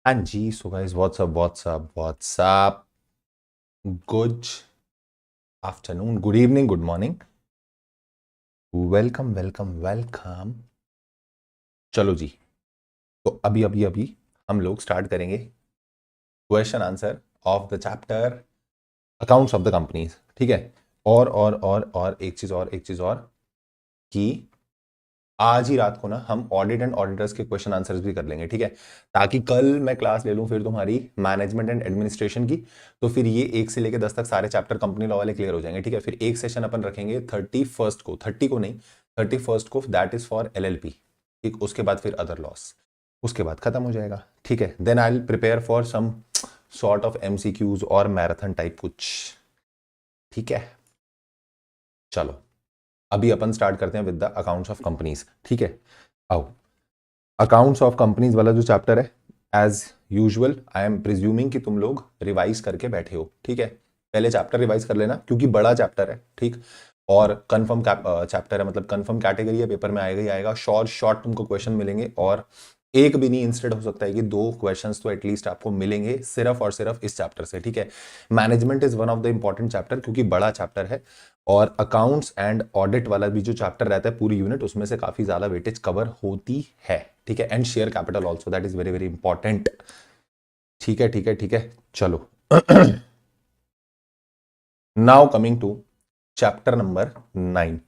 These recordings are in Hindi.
हाँ जी, so guys what's up good afternoon, good evening, good morning, welcome welcome welcome. चलो जी, तो अभी हम लोग स्टार्ट करेंगे question answer of the chapter accounts of the companies. ठीक है, और एक चीज और कि आज ही रात को ना हम ऑडिट एंड ऑडिटर्स के क्वेश्चन आंसर्स भी कर लेंगे। ठीक है, ताकि कल मैं क्लास ले लूं फिर तुम्हारी मैनेजमेंट एंड एडमिनिस्ट्रेशन की, तो फिर ये 1 से लेकर 10 तक सारे चैप्टर कंपनी लॉ वाले क्लियर हो जाएंगे। ठीक है, फिर एक सेशन अपन रखेंगे 31st को, 30 को नहीं, 31st को, दैट इज फॉर LLP। ठीक, उसके बाद फिर अदर लॉस, उसके बाद खत्म हो जाएगा। ठीक है, then I will prepare for some sort of MCQs और मैराथन टाइप कुछ। ठीक है, चलो अभी अपन स्टार्ट करते हैं with the accounts of companies. ठीक है, आओ, अकाउंट्स ऑफ कंपनीज वाला जो चैप्टर है, as usual I am presuming कि तुम लोग रिवाइज करके बैठे हो। ठीक है, पहले चैप्टर रिवाइज कर लेना क्योंकि बड़ा चैप्टर है। ठीक, और कंफर्म चैप्टर है, मतलब कंफर्म कैटेगरी है, पेपर में आएगा ही आएगा। शॉर्ट तुमको क्वेश्चन मिलेंगे, और एक भी नहीं, इंस्टेड हो सकता है कि 2 क्वेश्चंस तो एटलीस्ट आपको मिलेंगे सिर्फ और सिर्फ इस चैप्टर से। ठीक है, management is one of the important chapter क्योंकि बड़ा चैप्टर है, और अकाउंट्स एंड ऑडिट वाला भी जो चैप्टर रहता है पूरी यूनिट, उसमें से काफी ज्यादा वेटेज कवर होती है। ठीक है, and share capital also, that is very very important. ठीक है ठीक है ठीक है, चलो now coming to chapter number 9।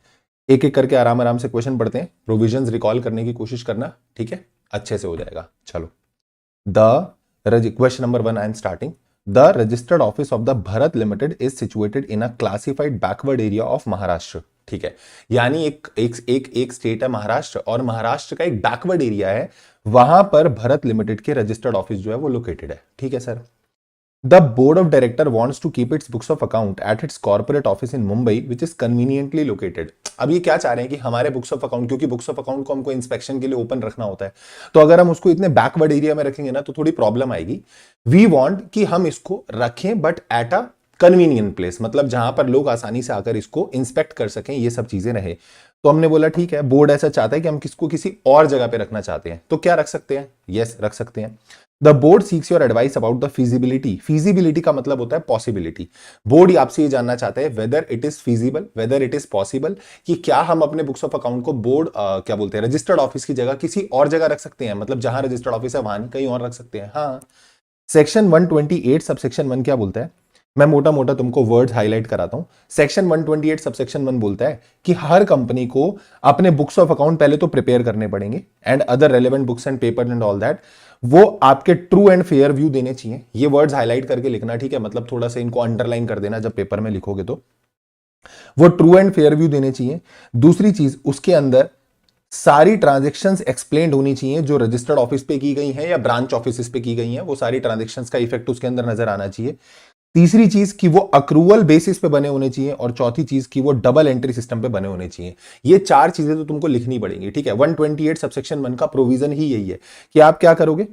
एक एक करके आराम आराम से क्वेश्चन पढ़ते हैं, प्रोविजंस रिकॉल करने की कोशिश करना। ठीक है, अच्छे से हो जाएगा। चलो, the question number 1 I am starting. The registered office of the Bharat Limited is situated in a classified backward area of Maharashtra। ठीक है, यानी एक स्टेट है महाराष्ट्र, और महाराष्ट्र का एक बैकवर्ड एरिया है, वहां पर भरत लिमिटेड के रजिस्टर्ड ऑफिस जो है वो लोकेटेड है। ठीक है sir, the board of director wants to keep its books of account at its corporate office in Mumbai which is conveniently located. अब ये क्या चाह रहे हैं कि हमारे बुक्स ऑफ अकाउंट, क्योंकि बुक्स ऑफ अकाउंट को हमको इंस्पेक्शन के लिए ओपन रखना होता है, तो अगर हम उसको इतने बैकवर्ड एरिया में रखेंगे ना तो थोड़ी प्रॉब्लम आएगी। वी वांट कि हम इसको रखें but at a convenient place, मतलब जहां पर लोग आसानी से आकर इसको इंस्पेक्ट कर सकें, ये सब चीजें रहे। तो हमने बोला ठीक है, बोर्ड ऐसा चाहता है कि हम किसको किसी और जगह पे रखना चाहते हैं, तो क्या रख सकते हैं? यस, रख सकते हैं। The board seeks your advice about the feasibility. Feasibility का मतलब होता है पॉसिबिलिटी। बोर्ड आपसे ये जानना चाहता है whether it is feasible, whether it is possible, कि क्या हम अपने बुक्स ऑफ अकाउंट को बोर्ड क्या बोलते हैं, रजिस्टर्ड ऑफिस की जगह किसी और जगह रख सकते हैं, मतलब जहां रजिस्टर्ड ऑफिस है वहां कहीं और रख सकते हैं। हाँ, सेक्शन 128 सबसेक्शन 1 क्या बोलता है? मैं मोटा मोटा तुमको वर्ड्स हाईलाइट कराता हूं। सेक्शन 128 सबसेक्शन 1 बोलता है कि हर कंपनी को अपने बुक्स ऑफ अकाउंट पहले तो प्रिपेयर करने पड़ेंगे, and other relevant books and paper and all that, वो आपके ट्रू एंड फेयर व्यू देने चाहिए। ये वर्ड्स हाईलाइट करके लिखना, ठीक है, मतलब थोड़ा सा इनको अंडरलाइन कर देना जब पेपर में लिखोगे तो। वो ट्रू एंड फेयर व्यू देने चाहिए। दूसरी चीज, उसके अंदर सारी ट्रांजेक्शन्स एक्सप्लेन्ड होनी चाहिए जो रजिस्टर्ड ऑफिस पे की गई हैं या ब्रांच ऑफिस पे की गई हैं, वो सारी ट्रांजेक्शन्स का इफेक्ट उसके अंदर नजर आना चाहिए। तीसरी चीज कि वो अक्रूवल बेसिस पे बने होने चाहिए, और चौथी चीज कि वो डबल एंट्री सिस्टम पे बने होने चाहिए। ये 4 चीजें तो तुमको लिखनी पड़ेंगी। ठीक है, 128 सबसेक्शन 1 का प्रोविजन ही यही है कि आप क्या करोगे,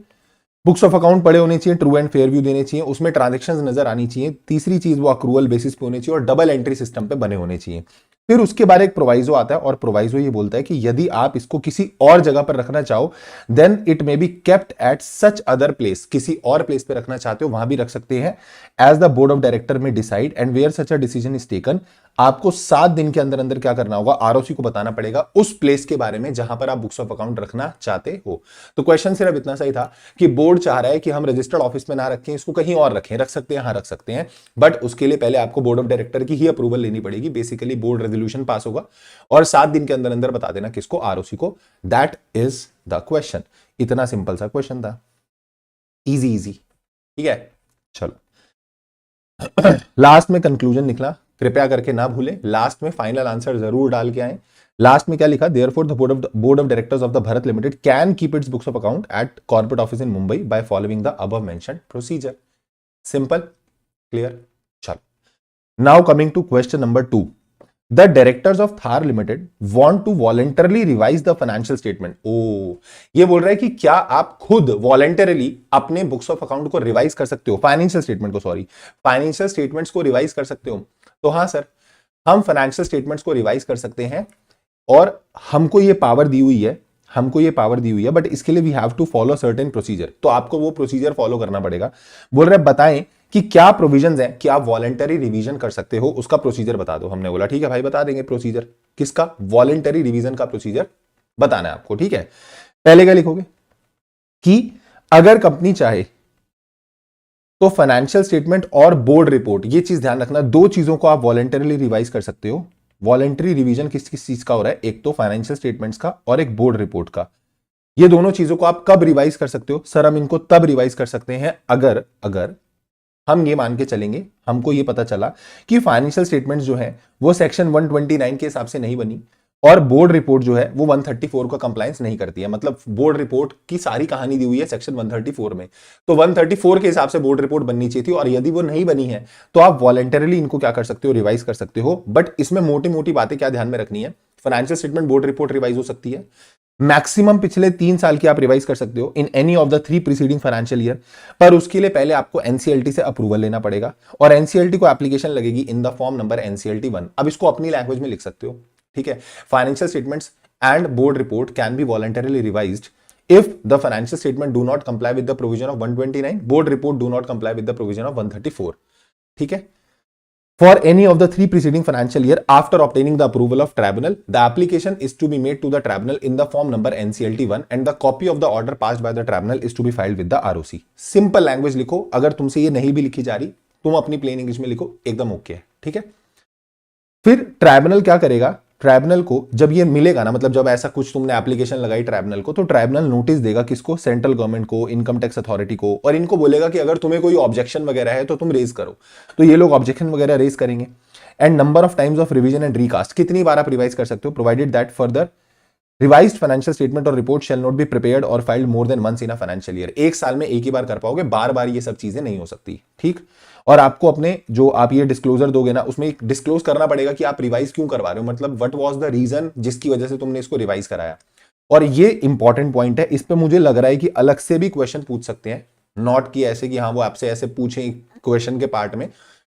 बुक्स ऑफ अकाउंट पड़े होने चाहिए, ट्रू एंड फेयर व्यू देने चाहिए, उसमें ट्रांजेक्शन्स नजर आनी चाहिए। तीसरी चीज वो अक्रूवल बेसिस पे होनी चाहिए और डबल एंट्री सिस्टम पे बने होने चाहिए। फिर उसके बाद एक प्रोवाइजो आता है, और प्रोवाइजो ये बोलता है कि यदि आप इसको किसी और जगह पर रखना चाहो, then it may be kept at such other place. किसी और प्लेस पे रखना चाहते हो वहां भी रख सकते हैं, as the board of director में decide and where such a decision is taken. आपको 7 दिन के अंदर अंदर क्या करना होगा, आरओसी को बताना पड़ेगा उस प्लेस के बारे में जहां पर आप बुक्स ऑफ अकाउंट रखना चाहते हो। तो क्वेश्चन सिर्फ इतना सही था कि बोर्ड चाह रहा है कि हम रजिस्टर्ड ऑफिस में ना रखें, इसको कहीं और रखें। रख सकते हैं, हाँ रख सकते हैं, बट उसके लिए पहले आपको बोर्ड ऑफ डायरेक्टर की ही अप्रूवल लेनी पड़ेगी। बेसिकली बोर्ड रेजोल्यूशन पास होगा और 7 दिन के अंदर अंदर बता देना किसको, आरओसी को। That is the question. इतना सिंपल सा क्वेश्चन था, इजी इजी। ठीक है, चलो लास्ट में कंक्लूजन निकला, कृपया करके ना भूले, लास्ट में फाइनल आंसर जरूर डाल के आए। लास्ट में क्या लिखा, therefore the board of directors of the Bharat limited can keep its books of account at corporate office in Mumbai by following the above mentioned procedure. Simple, clear. चलो, now coming to question number 2। The directors of Thar Limited want to voluntarily revise the financial statement। ओ, ये बोल रहा है कि क्या आप खुद वॉलेंटरली अपने बुक्स ऑफ अकाउंट को रिवाइज कर सकते हो, फाइनेंशियल स्टेटमेंट को, सॉरी, फाइनेंशियल स्टेटमेंट्स को रिवाइज कर सकते हो। तो हाँ सर, हम फाइनेंशियल स्टेटमेंट्स को रिवाइज कर सकते हैं, और हमको ये पावर दी हुई है हमको ये पावर दी हुई है, बट इसके लिए we have to follow certain procedure, तो आपको वो प्रोसीजर फॉलो करना पड़ेगा। बोल रहे बताएं कि क्या प्रोविजंस हैं कि आप वॉलंटरी रिवीजन कर सकते हो, उसका प्रोसीजर बता दो। हमने बोला ठीक है भाई बता देंगे प्रोसीजर किसका, वॉलंटरी रिवीजन का प्रोसीजर बताना है आपको, ठीक है। पहले क्या लिखोगे कि अगर कंपनी चाहे तो फाइनेंशियल स्टेटमेंट और बोर्ड रिपोर्ट, ये चीज ध्यान रखना, दो चीजों को आप वॉलंटरीली रिवाइज कर सकते हो। वॉलंटरी रिवीजन किस किस चीज का हो रहा है, एक तो फाइनेंशियल स्टेटमेंट्स का और एक बोर्ड रिपोर्ट का। ये दोनों चीजों को आप कब रिवाइज कर सकते हो, सर हम इनको तब रिवाइज कर सकते हैं अगर हम ये मान के चलेंगे, हमको ये पता चला कि फाइनेंशियल स्टेटमेंट्स जो है वो सेक्शन 129 के हिसाब से नहीं बनी और बोर्ड रिपोर्ट जो है वो 134 का कंप्लायंस नहीं करती है। मतलब बोर्ड रिपोर्ट की सारी कहानी दी हुई है सेक्शन 134 में, तो 134 के हिसाब से बोर्ड रिपोर्ट बननी चाहिए थी, और यदि वो नहीं बनी है तो आप वॉलंटरीली इनको क्या कर सकते हो, रिवाइज कर सकते हो। बट इसमें मोटी मोटी बातें क्या ध्यान में रखनी है, financial statement board report revise हो सकती है, मैक्सिमम पिछले 3 साल की आप रिवाइज कर सकते हो in any of the 3 preceding financial year, पर उसके लिए पहले आपको एनसीएलटी से अप्रूवल लेना पड़ेगा, और एनसीएलटी को एप्लीकेशन लगेगी in the form number NCLT 1। अब इसको अपनी लैंग्वेज में लिख सकते हो, ठीक है। Financial statements and board report can be voluntarily revised if the financial statement do not comply with the provision of 129, board report do not comply with the provision of 134, ठीक है। For any of the 3 preceding financial year after obtaining the approval of tribunal, the application is to be made to the tribunal in the form number NCLT 1 and the copy of the order passed by the tribunal is to be filed with the ROC। Simple language लिखो, अगर तुमसे ये नहीं भी लिखी जा रही तुम अपनी प्लेन इंग्लिश में लिखो, एकदम ओके है, ठीक है। फिर ट्राइब्यूनल क्या करेगा, ट्राइब्यूनल को जब ये मिलेगा ना, मतलब जब ऐसा कुछ तुमने एप्लीकेशन लगाई ट्राइब्यूनल को, तो ट्राइब्यूनल नोटिस देगा किसको, सेंट्रल गवर्नमेंट को, इनकम टैक्स अथॉरिटी को, और इनको बोलेगा कि अगर तुम्हें कोई ऑब्जेक्शन वगैरह है तो तुम रेज करो। तो ये लोग ऑब्जेक्शन वगैरह रेज करेंगे। And number of times of revision and recast, कितनी बार आप रिवाइज कर सकते हो, provided that further revised financial statement और report shall not be prepared और filed more than once in a financial year. एक साल में एक ही बार कर पाओगे, बार बार ये सब चीजें नहीं हो सकती, ठीक। और आपको अपने जो आप ये डिस्क्लोजर दोगे ना, उसमें एक डिस्क्लोज करना पड़ेगा कि आप रिवाइज क्यों करवा रहे हो, मतलब व्हाट वाज द रीजन जिसकी वजह से तुमने इसको रिवाइज कराया। और ये इंपॉर्टेंट पॉइंट है, इस पे मुझे लग रहा है कि अलग से भी क्वेश्चन पूछ सकते हैं, नॉट कि ऐसे कि हाँ वो आपसे ऐसे पूछे क्वेश्चन के पार्ट में,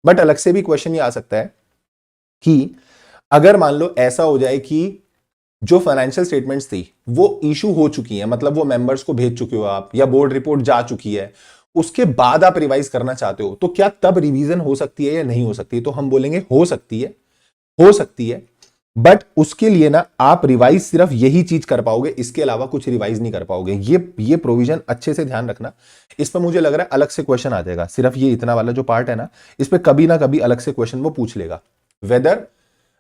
बट अलग से भी क्वेश्चन ये आ सकता है कि अगर मान लो ऐसा हो जाए कि जो फाइनेंशियल स्टेटमेंट्स थी वो इशू हो चुकी है, मतलब वो मेंबर्स को भेज चुके हो आप, या बोर्ड रिपोर्ट जा चुकी है, उसके बाद आप रिवाइज करना चाहते हो, तो क्या तब रिवीजन हो सकती है या नहीं हो सकती है, तो हम बोलेंगे हो सकती है, बट उसके लिए ना आप रिवाइज सिर्फ यही चीज कर पाओगे, इसके अलावा कुछ रिवाइज नहीं कर पाओगे। ये प्रोविजन अच्छे से ध्यान रखना, इस पर मुझे लग रहा है अलग से क्वेश्चन आ जाएगा, सिर्फ ये इतना वाला जो पार्ट है ना, इस पर कभी ना कभी अलग से क्वेश्चन वो पूछ लेगा। Whether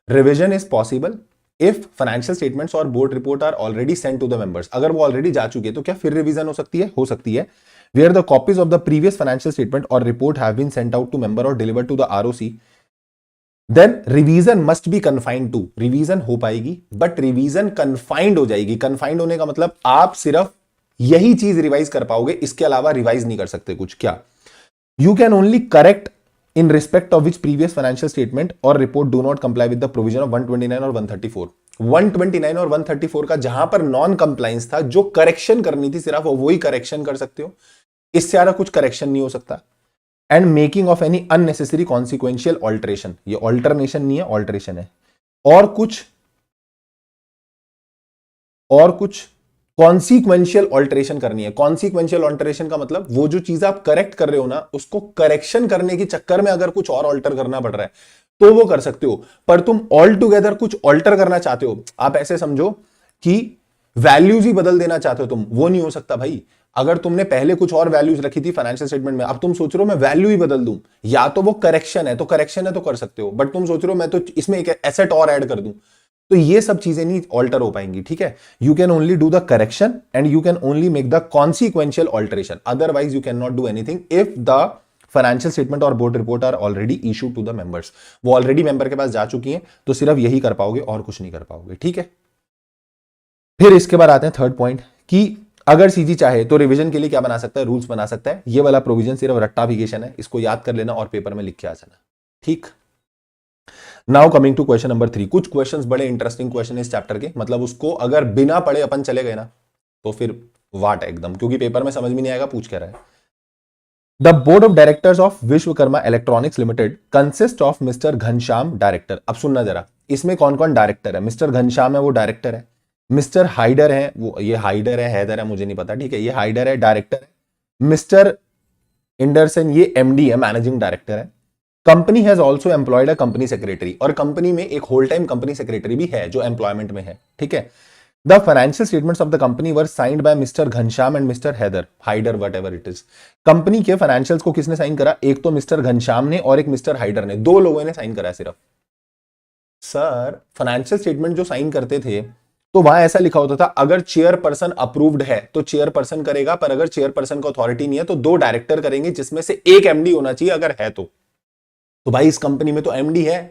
revision is possible if financial statements और board report are already sent to the members, अगर वो ऑलरेडी जा चुके हैं तो क्या फिर रिवीजन हो सकती है। Where the copies of the previous financial statement or report have been sent out to member or delivered to the ROC, then revision must be confined to, revision हो पाएगी but revision confined हो जाएगी। confined होने का मतलब आप सिर्फ यही चीज रिवाइज कर पाओगे, इसके अलावा रिवाइज नहीं कर सकते कुछ। क्या, you can only correct in respect of which previous financial statement or report do not comply with the provision of 129 और 134। 129 और 134 का जहां पर नॉन कंप्लायंस था, जो करेक्शन करनी थी सिर्फ वही करेक्शन कर सकते हो, इससे ज्यादा कुछ करेक्शन नहीं हो सकता। And making of any unnecessary consequential alteration, ये ऑल्टरनेशन नहीं है, ऑल्टरेशन है, और कुछ कॉन्सिक्वेंशियल ऑल्टरेशन करनी है। कॉन्सिक्वेंशियल ऑल्टरेशन का मतलब वो जो चीज आप करेक्ट कर रहे हो ना, उसको करेक्शन करने के चक्कर में अगर कुछ और ऑल्टर करना पड़ रहा है तो वो कर सकते हो, पर तुम ऑल टुगेदर कुछ ऑल्टर करना चाहते हो, आप ऐसे समझो कि वैल्यूज ही बदल देना चाहते हो तुम, वो नहीं हो सकता भाई। अगर तुमने पहले कुछ और वैल्यूज रखी थी फाइनेंशियल स्टेटमेंट में, अब तुम सोच रहे हो मैं वैल्यू ही बदल दूं, या तो वो करेक्शन है तो कर सकते हो, बट तुम सोच रहे हो मैं तो इसमें एक एसेट और ऐड कर दूं, तो ये सब चीजें नहीं ऑल्टर हो पाएंगी, ठीक है। You can only do the correction and you can only make the consequential alteration, otherwise you can not do anything if the financial statement और board report are already issue to the members. वो ऑलरेडी मेंबर के पास जा चुकी हैं, तो सिर्फ यही कर पाओगे और कुछ नहीं कर पाओगे, ठीक है। फिर इसके बाद आते हैं थर्ड पॉइंट कि अगर सीजी चाहे तो रिवीजन के लिए क्या बना सकता है, रूल्स बना सकता है। ये वाला प्रोविजन सिर्फ रट्टाफिकेशन है, इसको याद कर लेना और पेपर में लिख के आ जाना, ठीक। Now coming to question number 3। कुछ क्वेश्चंस बड़े इंटरेस्टिंग क्वेश्चन है इस चैप्टर के, मतलब उसको अगर बिना पढ़े अपन चले गए ना तो फिर वाट है एकदम, क्योंकि पेपर में समझ में नहीं आएगा पूछ क्या रहा है। The board of directors of Vishwakarma electronics limited consist of mister Ghanshyam director. अब सुनना जरा, इसमें कौन कौन डायरेक्टर है। मिस्टर घनश्याम है वो डायरेक्टर है, मिस्टर हाइडर है, वो ये हाइडर है हैदर है मुझे नहीं पता, ठीक है, ये हाइडर है डायरेक्टर है, मिस्टर एंडरसन ये एमडी है मैनेजिंग डायरेक्टर है। Company has also employed a company secretary, और कंपनी में एक होल टाइम कंपनी सेक्रेटरी भी है जो एम्प्लॉयमेंट में है, ठीक है। The financial statements of the company were signed by mister Ghanshyam and mister Haider Hyder whatever it is. Company के फाइनेंशियल्स को किसने साइन करा, एक तो मिस्टर घनश्याम ने और एक मिस्टर हाइडर ने, दो लोगों ने साइन करा सिर्फ। सर फाइनेंशियल स्टेटमेंट जो साइन करते थे तो वहां ऐसा लिखा होता था अगर चेयरपर्सन अप्रूव्ड है तो चेयरपर्सन करेगा, पर अगर चेयरपर्सन को अथॉरिटी नहीं है तो दो डायरेक्टर करेंगे जिसमें से एक एमडी होना चाहिए अगर है तो भाई इस कंपनी में तो एमडी है,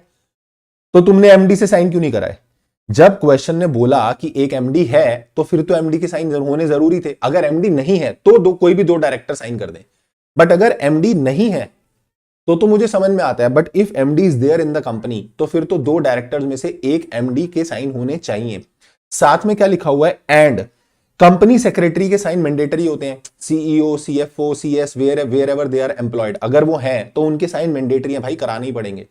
तो तुमने एमडी से साइन क्यों नहीं कराए। जब क्वेश्चन ने बोला कि एक एमडी है तो फिर तो एमडी के साइन होने जरूरी थे, अगर एमडी नहीं है तो कोई भी दो डायरेक्टर साइन कर दे, बट अगर एमडी नहीं है तो मुझे समझ में आता है, but if MD is there in the company तो फिर तो दो डायरेक्टर्स में से एक एमडी के साइन होने चाहिए। साथ में क्या लिखा हुआ है, एंड कंपनी सेक्रेटरी के साइन मैंडेटरी होते हैं, CEO CFO CS wherever they are employed, अगर वो हैं तो उनके साइन मैंडेटरी है भाई, कराने ही पड़ेंगे।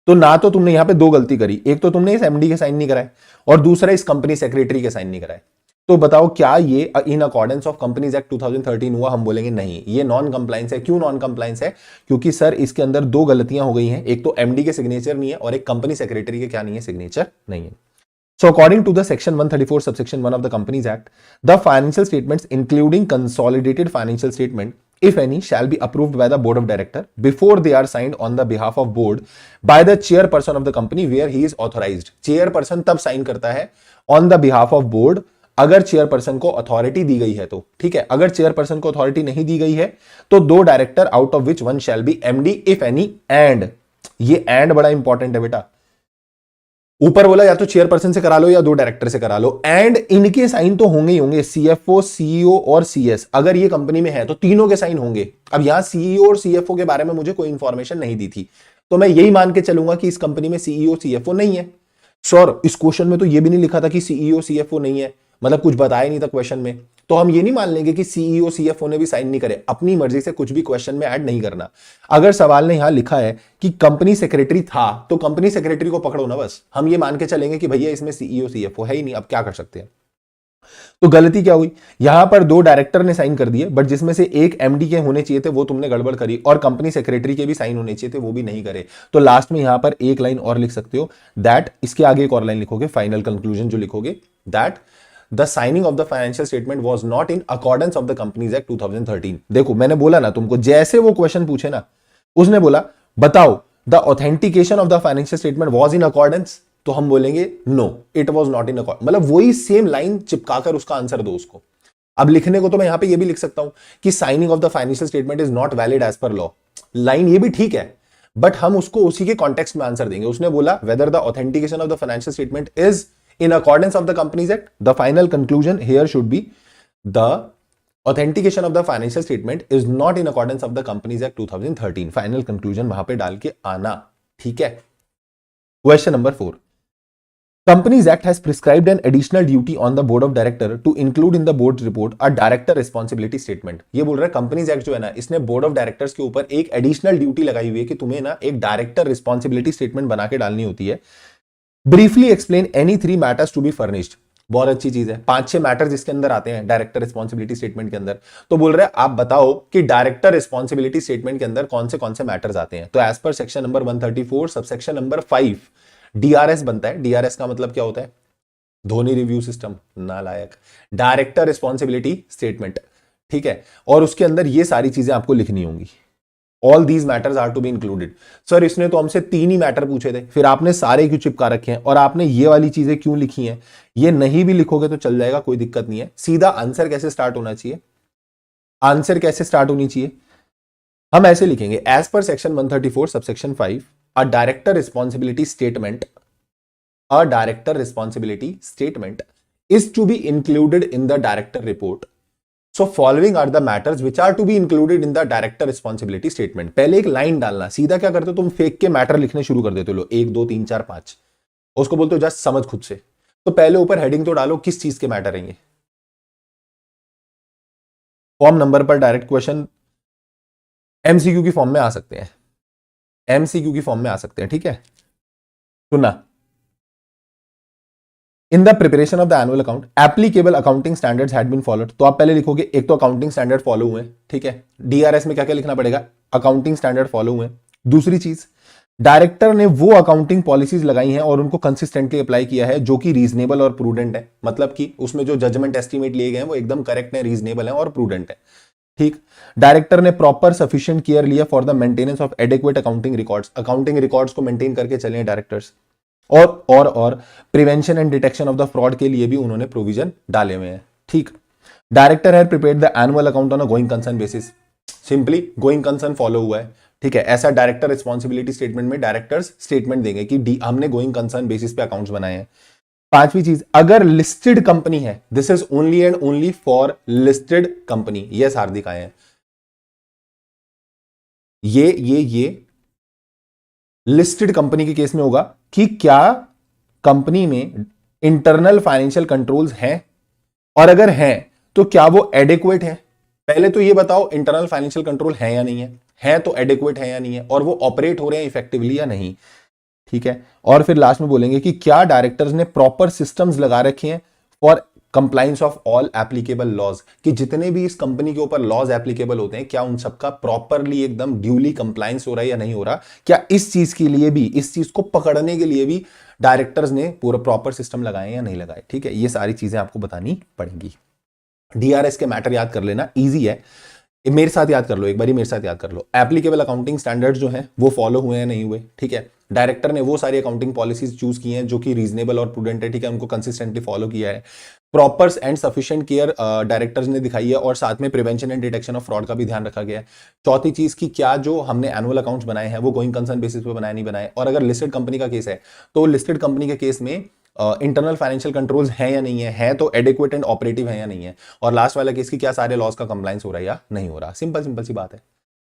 तो ना तो तुमने यहां पे दो गलती करी, एक तो तुमने इस एमडी के साइन नहीं कराए और दूसरा इस कंपनी सेक्रेटरी के साइन नहीं कराए। तो बताओ क्या ये in accordance of companies act 2013 हुआ, हम बोलेंगे नहीं, ये नॉन कंप्लायंस है। क्यों नॉन कंप्लायंस है, क्योंकि सर इसके अंदर दो गलतियां हो गई हैं, एक तो एमडी के सिग्नेचर नहीं है और एक कंपनी सेक्रेटरी के क्या नहीं है, सिग्नेचर नहीं है। So according to the section 134 subsection 1 of the Companies Act, the financial statements including consolidated financial statement, if any, shall be approved by the board of director before they are signed on the behalf of board by the chairperson of the company where he is authorized. Chairperson तब साइन करता है on the behalf of board अगर चेयरपर्सन को अथॉरिटी दी गई है तो, ठीक है। अगर चेयरपर्सन को अथॉरिटी नहीं दी गई है तो दो director out of which one shall be MD if any, and ये एंड बड़ा इंपॉर्टेंट है बेटा। ऊपर बोला या तो चेयरपर्सन से करा लो या दो डायरेक्टर से करा लो, एंड इनके साइन तो होंगे ही होंगे, सीएफओ सीईओ और सीएस अगर ये कंपनी में है तो तीनों के साइन होंगे। अब यहां सीईओ और सीएफओ के बारे में मुझे कोई इंफॉर्मेशन नहीं दी थी तो मैं यही मान के चलूंगा कि इस कंपनी में सीईओ सीएफओ नहीं है। सर इस क्वेश्चन में तो ये भी नहीं लिखा था कि सीईओ सीएफओ नहीं है, मतलब कुछ बताया नहीं था क्वेश्चन में, तो हम ये नहीं मान लेंगे कि सीईओ सीएफओ ने भी साइन नहीं करे। अपनी मर्जी से कुछ भी क्वेश्चन में ऐड नहीं करना। अगर सवाल ने यहां लिखा है कि कंपनी सेक्रेटरी था तो कंपनी सेक्रेटरी को पकड़ो ना, बस हम ये मान के चलेंगे कि भैया इसमें सीईओ सीएफओ है ही नहीं, अब क्या कर सकते हैं। तो गलती क्या हुई, यहां पर दो डायरेक्टर ने साइन कर दिए बट जिसमें से एक एमडी के होने चाहिए थे वो तुमने गड़बड़ करी, और कंपनी सेक्रेटरी के भी साइन होने चाहिए थे वो भी नहीं करे। तो लास्ट में यहां पर एक लाइन और लिख सकते हो, दैट इसके आगे एक और लाइन लिखोगे, फाइनल कंक्लूजन जो लिखोगे, that The signing of the financial statement was not in accordance of the Companies Act 2013। देखो मैंने बोला ना तुमको, जैसे वो क्वेश्चन पूछे ना, उसने बोला बताओ the authentication of the financial statement was in accordance, तो हम बोलेंगे no it was not in accordance, मतलब वही सेम लाइन चिपकाकर उसका आंसर दो उसको। अब लिखने को तो मैं यहां पे ये भी लिख सकता हूं कि signing of the financial statement is not valid as per law, line ये भी ठीक है, बट हम उसको उसी के कॉन्टेक्स्ट में आंसर देंगे। उसने बोला whether the authentication of the financial statement is in accordance of the Companies Act, the final conclusion here should be the authentication of the financial statement is not in accordance of the Companies Act 2013। Final conclusion वहां पे डाल के आना, ठीक है। Question number 4, Companies Act has prescribed an additional duty on the board of director to include in the board report a director responsibility statement। ये बोल रहा है कंपनीज एक्ट जो है ना, इसने बोर्ड ऑफ डायरेक्टर्स के ऊपर एक एडिशनल ड्यूटी लगाई हुई है कि तुम्हें ना एक डायरेक्टर रिस्पॉन्सिबिलिटी स्टेटमेंट बना के डालनी होती है। Briefly explain any 3 matters to be furnished, बहुत अच्छी चीज है, 5-6 मैटर्स जिसके अंदर आते हैं डायरेक्टर रिस्पॉन्सिबिलिटी स्टेटमेंट के अंदर। तो बोल रहे हैं आप बताओ कि डायरेक्टर रिस्पॉन्सिबिलिटी स्टेटमेंट के अंदर कौन से मैटर्स आते हैं। तो as per section number 134 subsection number 5 DRS बनता है। डीआरएस का मतलब क्या होता है, धोनी रिव्यू सिस्टम, नालायक, डायरेक्टर रिस्पॉन्सिबिलिटी स्टेटमेंट, ठीक है। और उसके अंदर ये सारी चीजें आपको लिखनी होंगी, all these matters are to be included. Sir इसने तो हमसे 3 ही मैटर पूछे थे, फिर आपने सारे क्यों चिपका रखे हैं और आपने ये वाली चीजें क्यों लिखी हैं। ये नहीं भी लिखोगे तो चल जाएगा, कोई दिक्कत नहीं है। सीधा आंसर कैसे स्टार्ट होना चाहिए, आंसर कैसे स्टार्ट होनी चाहिए, हम ऐसे लिखेंगे as per section 134 subsection 5 a director responsibility statement, a director responsibility statement is to be included in the director report. So following are the matters which are to be included in the director responsibility statement। पहले एक लाइन डालना, सीधा क्या करते हो तुम, फेक के मैटर लिखने शुरू कर देते हो, 1 2 3 4 5, उसको बोलते हो जस्ट समझ खुद से। तो पहले ऊपर हेडिंग तो डालो किस चीज के मैटर है ये। फॉर्म नंबर पर डायरेक्ट क्वेश्चन एमसीक्यू की फॉर्म में आ सकते हैं, एमसीक्यू की फॉर्म में आ सकते हैं, ठीक है। सुना in the preparation of the annual account applicable accounting standards had been followed. तो आप पहले लिखोगे एक तो अकाउंटिंग स्टैंडर्ड फॉलो हुए, ठीक है, डीआरएस में क्या क्या लिखना पड़ेगा, अकाउंटिंग स्टैंडर्ड फॉलो हुए। दूसरी चीज, डायरेक्टर ने वो अकाउंटिंग पॉलिसीज लगाई हैं और उनको कंसिस्टेंटली अप्लाई किया है जो कि रीजनेबल और प्रूडेंट है, मतलब कि उसमें जो जजमेंट एस्टिमेट लिए गए हैं वो एकदम करेक्ट है, रीजनेबल है और प्रूडेंट है, ठीक। डायरेक्टर ने प्रॉपर सफिशिएंट केयर लिया for the maintenance of adequate accounting records, accounting records को मेंटेन करके चले डायरेक्टर्स। और prevention and detection of the fraud के लिए भी उन्होंने प्रोविजन डाले हुए हैं, ठीक। Director had prepared the annual account on a going concern basis, simply going concern follow हुआ है, ठीक है। ऐसा डायरेक्टर रिस्पॉन्सिबिलिटी स्टेटमेंट में डायरेक्टर्स स्टेटमेंट देंगे कि हमने गोइंग कंसर्न बेसिस पे अकाउंट्स बनाए हैं। पांचवी चीज, अगर लिस्टेड कंपनी है, this is only and only for listed company, yes Hardik आए हैं, ये लिस्टेड कंपनी के केस में होगा कि क्या कंपनी में इंटरनल फाइनेंशियल कंट्रोल्स हैं, और अगर हैं तो क्या वो एडिक्वेट है। पहले तो ये बताओ इंटरनल फाइनेंशियल कंट्रोल है या नहीं है तो एडिक्वेट है या नहीं है, और वो ऑपरेट हो रहे हैं इफेक्टिवली या नहीं, ठीक है। और फिर लास्ट में बोलेंगे कि क्या डायरेक्टर्स ने प्रॉपर सिस्टम्स लगा रखे हैं for compliance of all applicable laws, कि जितने भी इस कंपनी के ऊपर लॉज एप्लीकेबल होते हैं क्या उन सबका प्रॉपरली एकदम ड्यूली कंप्लायंस हो रहा है या नहीं हो रहा, क्या इस चीज के लिए भी, इस चीज को पकड़ने के लिए भी डायरेक्टर्स ने पूरा प्रॉपर सिस्टम लगाए या नहीं लगाए, ठीक है। ये सारी चीजें आपको बतानी पड़ेंगी। डीआरएस के मैटर याद कर लेना, इजी है, मेरे साथ याद कर लो, एक बारी मेरे साथ याद कर लो। एप्लीकेबल अकाउंटिंग स्टैंडर्ड्स जो हैं वो फॉलो हुए हैं नहीं हुए, ठीक है। डायरेक्टर ने वो सारी अकाउंटिंग पॉलिसीज चूज की हैं जो कि रीजनेबल और प्रूडेंट है, ठीक है, उनको कंसिस्टेंटली फॉलो किया है। Proper and sufficient care directors ने दिखाई है, और साथ में prevention and detection of fraud का भी ध्यान रखा गया है। चौथी चीज की क्या जो हमने एनुअल अकाउंट्स बनाए हैं वो गोइंग कंसर्न बेसिस पे बनाए नहीं बनाए, और अगर लिस्टेड कंपनी का केस है तो लिस्टेड कंपनी के केस में इंटरनल फाइनेंशियल कंट्रोल्स हैं या नहीं है तो एडिक्वेट एंड ऑपरेटिव है या नहीं है, और लास्ट वाला केस की क्या सारे लॉज का कंप्लायंस हो रहा है या नहीं हो रहा। सिंपल सिंपल सी बात है,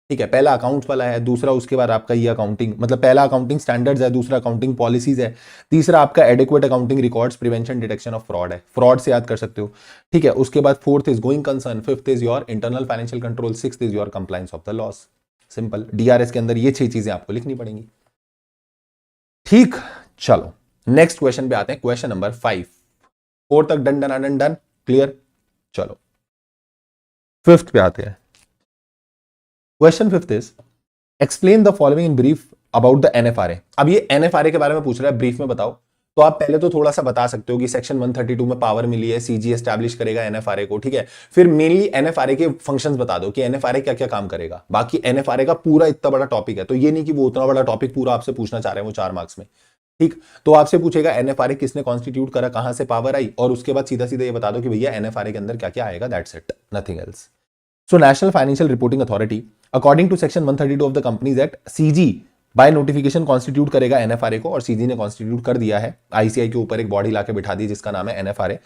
ठीक है। पहला अकाउंट्स वाला है, दूसरा उसके बाद आपका ये अकाउंटिंग, मतलब पहला अकाउंटिंग स्टैंडर्ड्स है, दूसरा अकाउंटिंग पॉलिसीज है, तीसरा आपका adequate accounting records, prevention detection of fraud है, फ्रॉड से याद कर सकते हो, ठीक है। उसके बाद fourth is going concern, fifth is your internal financial control, sixth is your compliance of the loss. Simple, DRS के अंदर ये 6 चीजें आपको लिखनी पड़ेंगी, ठीक। चलो नेक्स्ट क्वेश्चन पे आते हैं, क्वेश्चन नंबर 5। 4 तक done done done done clear. चलो 5th पे आते हैं। Question 5th is explain the following in brief about the NFRA. अब ये एनएफआरए के बारे में पूछ रहा है, ब्रीफ में बताओ। तो आप पहले तो थोड़ा सा बता सकते हो कि सेक्शन 132 में पावर मिली है, सीजी एस्टैब्लिश करेगा एनएफआरए को, ठीक है। फिर मेनली एनएफआरए के फंक्शंस बता दो कि एनएफआरए क्या क्या काम करेगा। बाकी एनएफआरए का पूरा इतना बड़ा टॉपिक है, तो ये नहीं कि वो उतना बड़ा टॉपिक पूरा आपसे पूछना चाह रहे हैं वो 4 मार्क्स में, ठीक। तो आपसे पूछेगा एनएफआरए किसने कॉन्स्टिट्यूट करा, कहां से पावर आई, और उसके बाद सीधा सीधा ये बता दो कि भैया एनएफआरए के अंदर क्या क्या आएगा, that's it, nothing else. So national financial reporting authority according to section 132 of the companies act, CG by notification constitute करेगा एनएफआरए को, और सीजी ने कॉन्स्टिट्यूट कर दिया है। आईसीआई के ऊपर एक बॉडी लाके बिठा दी जिसका नाम है एनएफआरए।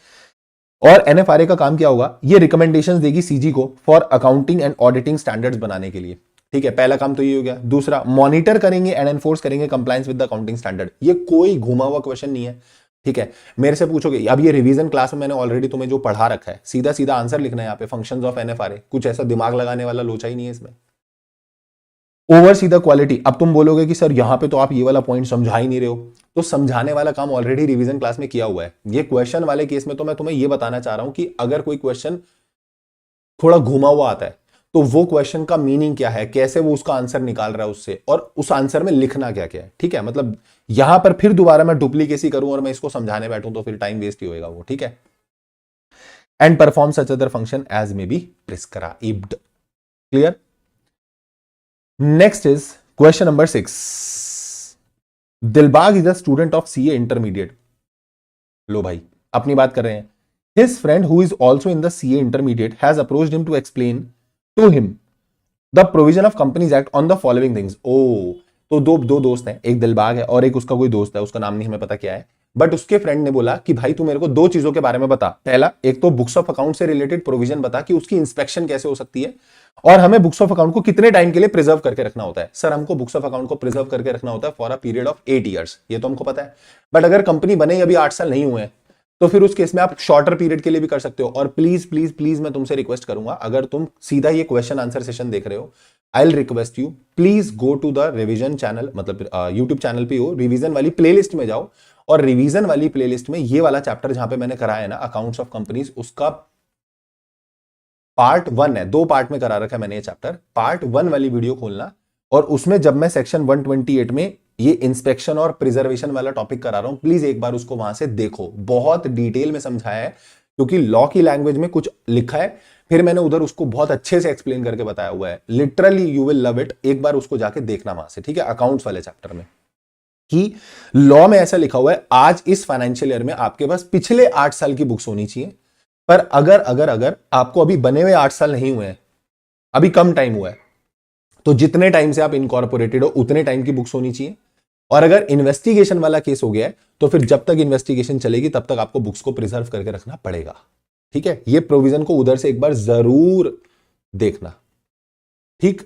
और एनएफआरए का काम क्या होगा, ये रिकमेंडेशंस देगी सीजी को for accounting and auditing standards बनाने के लिए, ठीक है। पहला काम तो ये हो गया। दूसरा, मॉनिटर करेंगे एंड एनफोर्स करेंगे compliance with the accounting standard. ये कोई घुमा हुआ क्वेश्चन नहीं है, ठीक है। मेरे से पूछोगे, अब ये रिवीजन क्लास में मैंने ऑलरेडी तुम्हें जो पढ़ा रखा है, सीधा सीधा आंसर लिखना है यहाँ पे, फंक्शंस ऑफ एनएफआरए। कुछ ऐसा दिमाग लगाने वाला लोचा ही नहीं है इसमें। Oversee the quality. अब तुम बोलोगे कि सर यहां पे तो आप ये वाला पॉइंट समझा ही नहीं रहे हो, तो समझाने वाला काम ऑलरेडी रिवीजन क्लास में किया हुआ है। ये क्वेश्चन वाले केस में तो मैं तुम्हें ये बताना चाह रहा हूं कि अगर कोई क्वेश्चन थोड़ा घुमा हुआ आता है तो वो क्वेश्चन का मीनिंग क्या है, कैसे वो उसका आंसर निकाल रहा है उससे, और उस आंसर में लिखना क्या क्या है, ठीक है। मतलब यहां पर फिर दोबारा मैं डुप्लीकेसी करूं और मैं इसको समझाने बैठूं तो फिर टाइम वेस्ट ही होएगा वो, ठीक है। And perform such other function as may be prescribed, clear. Next is question number 6। Dilbag is a student of CA intermediate. लो भाई अपनी बात कर रहे हैं। His friend who is also in the CA intermediate has approached him to explain to him the provision of companies act on the following things. ओ, तो दो दोस्त हैं, एक दिलबाग है और एक उसका कोई दोस्त है, उसका नाम नहीं हमें पता क्या है, बट उसके फ्रेंड ने बोला कि भाई तू मेरे को 2 चीजों के बारे में बता। पहला, एक तो बुक्स ऑफ अकाउंट से रिलेटेड प्रोविजन बता कि उसकी इंस्पेक्शन कैसे हो सकती है, और हमें बुक्स ऑफ अकाउंट को कितने टाइम के लिए प्रिजर्व करके रखना होता है। सर हमको बुक्स ऑफ अकाउंट को प्रिजर्व करके रखना होता है for a period of 8 years, ये तो हमको पता है। बट अगर कंपनी बने अभी 8 साल नहीं हुए हैं तो फिर उस केस में आप शॉर्टर पीरियड के लिए भी कर सकते हो। और प्लीज प्लीज प्लीज मैं तुमसे रिक्वेस्ट करूंगा, अगर तुम सीधा ये क्वेश्चन आंसर सेशन देख रहे हो, I will request you please go to the revision channel, मतलब यूट्यूब चैनल पे हो, रिवीजन वाली प्लेलिस्ट में जाओ और रिवीजन वाली प्लेलिस्ट में ये वाला चैप्टर जहां पे मैंने कराया है ना अकाउंट्स ऑफ कंपनीज, उसका पार्ट 1 है, 2 पार्ट में करा रखा है मैंने ये चैप्टर। पार्ट 1 वाली वीडियो खोलना और उसमें जब मैं सेक्शन 128 में ये इंस्पेक्शन और प्रिजर्वेशन वाला टॉपिक करा रहा हूं, प्लीज एक बार उसको वहां से देखो, बहुत डिटेल में समझाया है, क्योंकि लॉ की लैंग्वेज में कुछ लिखा है, फिर मैंने उधर उसको बहुत अच्छे से एक्सप्लेन करके बताया हुआ है। Literally you will love it, एक बार उसको जाके देखना वहां से, ठीक है, अकाउंट्स वाले चैप्टर में, कि लॉ में ऐसा लिखा हुआ है आज इस फाइनेंशियल ईयर में आपके पास पिछले 8 साल की बुक्स होनी चाहिए, पर अगर अगर अगर आपको अभी बने हुए 8 साल नहीं हुए हैं, अभी कम टाइम हुआ है, तो जितने टाइम से आप इनकॉर्पोरेटेड हो उतने टाइम की बुक्स होनी चाहिए। और अगर इन्वेस्टिगेशन वाला केस हो गया है तो फिर जब तक इन्वेस्टिगेशन चलेगी तब तक आपको बुक्स को प्रिजर्व करके रखना पड़ेगा, ठीक है। ये प्रोविजन को उधर से एक बार जरूर देखना, ठीक,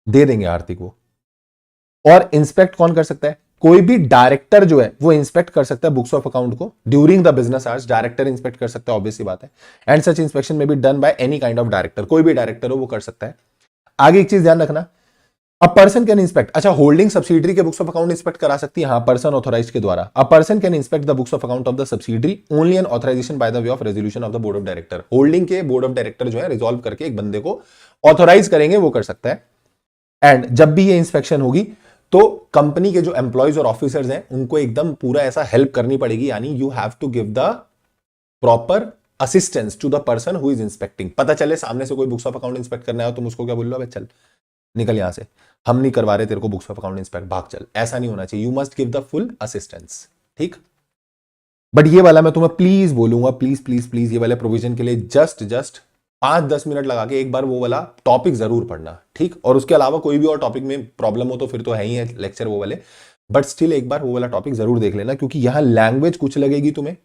दे देंगे आरती को। और इंस्पेक्ट कौन कर सकता है? कोई भी डायरेक्टर जो है वो इंस्पेक्ट कर सकता है बुक्स ऑफ अकाउंट को during the business hours, director inspect कर सकता है, ऑब्वियस सी बात है। एंड सच इंस्पेक्शन में be done by any kind of director, कोई भी डायरेक्टर हो वो कर सकता है। आगे एक चीज ध्यान रखना, अ पर्सन कैन इंस्पेक्ट, अच्छा होल्डिंग सब्सिडरी के बुक्स ऑफ अकाउंट इंस्पेक्ट करा सकती है, हाँ, पर्सन ऑथराइज्ड के द्वारा। A person can inspect the books of account of the subsidiary only an authorisation by the way of resolution of the board of director. Holding के बोर्ड ऑफ डायरेक्टर जो है रिजॉल्व करके एक बंदे को ऑथराइज करेंगे, वो कर सकता है। एंड जब भी ये इंस्पेक्शन होगी तो कंपनी के जो एम्प्लॉयज और ऑफिसर्स हैं उनको एकदम पूरा ऐसा हेल्प करनी पड़ेगी, यानी you have to give the proper assistance to the person who is inspecting. पता चले सामने से कोई बुक्स ऑफ अकाउंट इंस्पेक्ट करना है तुम उसको क्या बोल लो, चल निकल यहां से, हम नहीं करवा रहे तेरे को बुक्स ऑफ अकाउंट इंस्पेक्ट, भाग चल, ऐसा नहीं होना चाहिए। You must give the full assistance, ठीक। बट ये वाला मैं तुम्हें प्लीज बोलूंगा, प्लीज प्लीज प्लीज, ये वाले प्रोविजन के लिए जस्ट 5-10 मिनट लगा के एक बार वो वाला टॉपिक जरूर पढ़ना, ठीक। और उसके अलावा कोई भी और टॉपिक में प्रॉब्लम हो तो फिर तो है ही है लेक्चर वो वाले, बट स्टिल एक बार वो वाला टॉपिक जरूर देख लेना, क्योंकि यहां लैंग्वेज कुछ लगेगी तुम्हें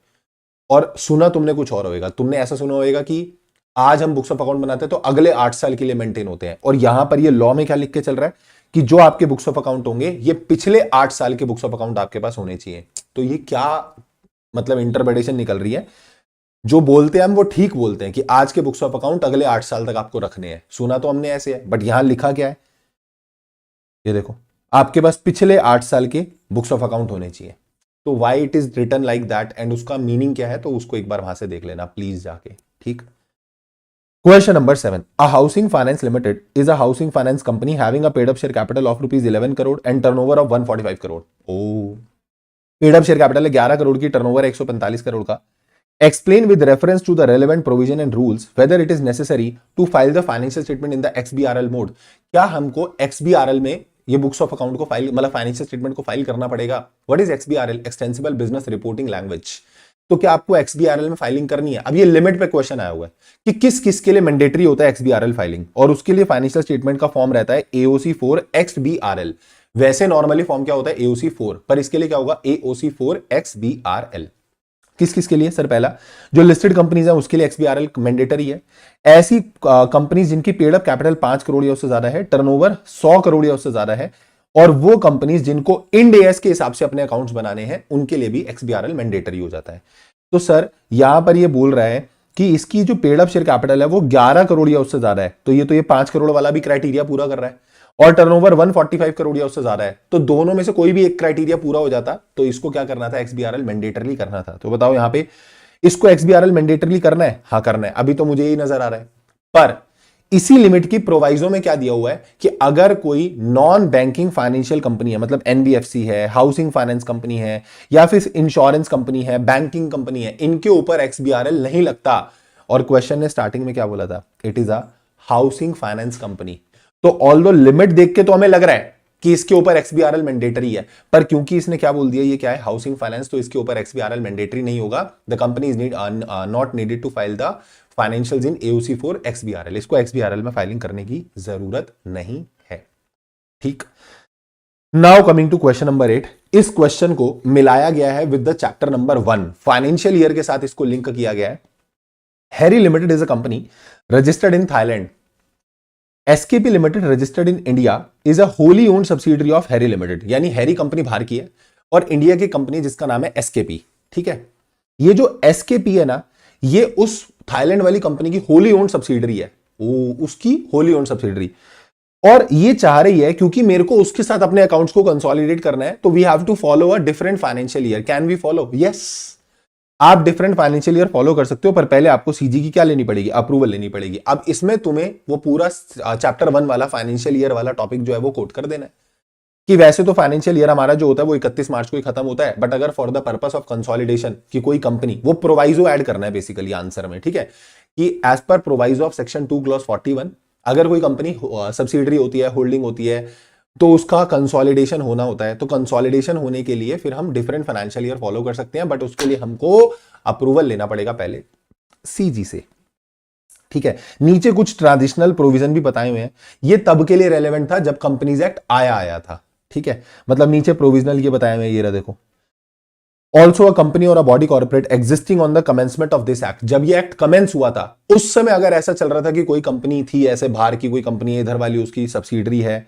और सुना तुमने कुछ और होगा। तुमने ऐसा सुना होगा कि आज हम बुक्स ऑफ अकाउंट बनाते हैं तो अगले 8 साल के लिए मेंटेन होते हैं, और यहां पर ये लॉ में क्या लिख के चल रहा है कि जो आपके बुक्स ऑफ अकाउंट होंगे ये पिछले 8 साल के बुक्स ऑफ अकाउंट आपके पास होने चाहिए। तो ये क्या मतलब इंटरप्रिटेशन निकल रही है, जो बोलते हैं हम वो ठीक बोलते हैं कि आज के बुक्स ऑफ अकाउंट अगले 8 साल तक आपको रखने हैं, सुना तो हमने ऐसे है, बट यहां लिखा क्या है ये देखो, आपके पास पिछले 8 साल के बुक्स ऑफ अकाउंट होने चाहिए। तो why it is written like that and उसका मीनिंग क्या है, तो उसको एक बार वहां से देख लेना प्लीज जाके, ठीक। Question number 7. A housing finance limited is a housing finance company having a paid up share capital of rupees 11 crore and turnover of 145 crore. Oh, paid up share capital है 11 करोड़ की, टर्नओवर 145 करोड़ का। Explain with reference to the relevant provision and rules whether it is necessary to file the financial statement in the XBRL mode. क्या हमको XBRL में ये बुक्स ऑफ अकाउंट को फाइल, मतलब फाइनेंशियल स्टेटमेंट को फाइल करना पड़ेगा? What is XBRL? Extensible business reporting language. तो क्या आपको XBRL में फाइलिंग करनी है? अब ये लिमिट पे क्वेश्चन आया हुआ है कि किस किस के लिए मैंडेटरी होता है XBRL फाइलिंग, और उसके लिए फाइनेंशियल स्टेटमेंट का फॉर्म रहता है AOC4 XBRL। वैसे नॉर्मली फॉर्म क्या होता है AOC4, पर इसके लिए क्या होगा AOC4 XBRL। किस किस के लिए? सर पहला जो लिस्टेड कंपनीज है उसके लिए XBRL मैंडेटरी है। ऐसी कंपनीज जिनकी पेड अप कैपिटल 5 करोड़ या उससे ज्यादा है, टर्नओवर 100 करोड़ या उससे ज्यादा है, और वो कंपनीज जिनको इंड एएस के हिसाब से अपने अकाउंट्स बनाने हैं, उनके लिए भी XBRL मैंडेटरी हो जाता है। तो सर यहां पर ये बोल रहा है कि इसकी जो पेड अप शेयर कैपिटल है वो 11 करोड़ या उससे ज्यादा है, तो ये 5 करोड़ वाला भी क्राइटेरिया पूरा कर रहा है, और टर्नओवर 145 करोड़ या उससे ज्यादा है, तो दोनों में से कोई भी एक क्राइटेरिया पूरा हो जाता तो इसको क्या करना था, XBRL मैंडेटरी करना था। तो बताओ यहां पे इसको XBRL मैंडेटरी करना है? हाँ करना है, अभी तो मुझे यही नजर आ रहा है। पर इसी लिमिट की प्रोवाइजो में क्या दिया हुआ है कि अगर कोई नॉन बैंकिंग फाइनेंशियल कंपनी है, मतलब NBFC है, हाउसिंग फाइनेंस कंपनी है, या फिर इंश्योरेंस कंपनी है, बैंकिंग कंपनी है, इनके ऊपर XBRL नहीं लगता। और क्वेश्चन ने स्टार्टिंग में क्या बोला था? It is a housing finance company. तो ऑल्दो लिमिट देख के तो हमें लग रहा है कि इसके ऊपर XBRL मैंडेटरी है, पर क्योंकि इसने क्या बोल दिया, ये क्या है हाउसिंग फाइनेंस, तो इसके ऊपर XBRL मैंडेटरी नहीं होगा। The company is not needed to file the financials in AOC4 XBRL। इसको XBRL में फाइलिंग करने की जरूरत नहीं है, ठीक। Now coming to question number 8। इस क्वेश्चन को मिलाया गया है with the chapter number 1, financial year के साथ इसको लिंक किया गया है। Harry limited is a company registered in Thailand. SKP limited registered in India is a wholly owned subsidiary of Harry limited, यानी हैरी कंपनी बाहर की है और इंडिया की कंपनी जिसका नाम है SKP, ठीक है। ये जो SKP है ना, ये उस थाईलैंड वाली कंपनी की होली ओन्ड सब्सिडरी है, उसकी होली ओन्ड सब्सिडरी। और ये चाह रही है क्योंकि मेरे को उसके साथ अपने अकाउंट्स को कंसोलिडेट करना है, तो we have to follow a different financial year. Can we follow? Yes, आप डिफरेंट फाइनेंशियल ईयर फॉलो कर सकते हो, पर पहले आपको सीजी की क्या लेनी पड़ेगी? अप्रूवल लेनी पड़ेगी। अब इसमें तुम्हें वो पूरा चैप्टर 1 वाला फाइनेंशियल ईयर वाला टॉपिक जो है वो कोट कर देना है कि वैसे तो फाइनेंशियल ईयर हमारा जो होता है वो 31 मार्च को ही खत्म होता है, बट अगर for the purpose of consolidation कि कोई कंपनी, वो प्रोवाइजो ऐड करना है बेसिकली आंसर में, ठीक है, कि as per proviso of section 2 clause 41 अगर कोई कंपनी सब्सिडरी होती है, होल्डिंग होती है, तो उसका कंसोलिडेशन होना होता है। तो कंसोलिडेशन होने के लिए फिर हम डिफरेंट फाइनेंशियल ईयर फॉलो कर सकते हैं, बट उसके लिए हमको अप्रूवल लेना पड़ेगा पहले सीजी से, ठीक है। नीचे कुछ ट्रांजिशनल प्रोविजन भी बताए हुए हैं, ये तब के लिए रेलेवेंट था जब कंपनीज एक्ट आया था, ठीक है। मतलब नीचे प्रोविजनल ये बताए हुए हैं, ये रहा देखो, ऑल्सो अ कंपनी और a body corporate existing on the commencement of this act. जब ये एक्ट कमेंस हुआ था उस समय अगर ऐसा चल रहा था कि कोई कंपनी थी ऐसे बाहर की कोई कंपनी है, इधर वाली उसकी सब्सिडरी है,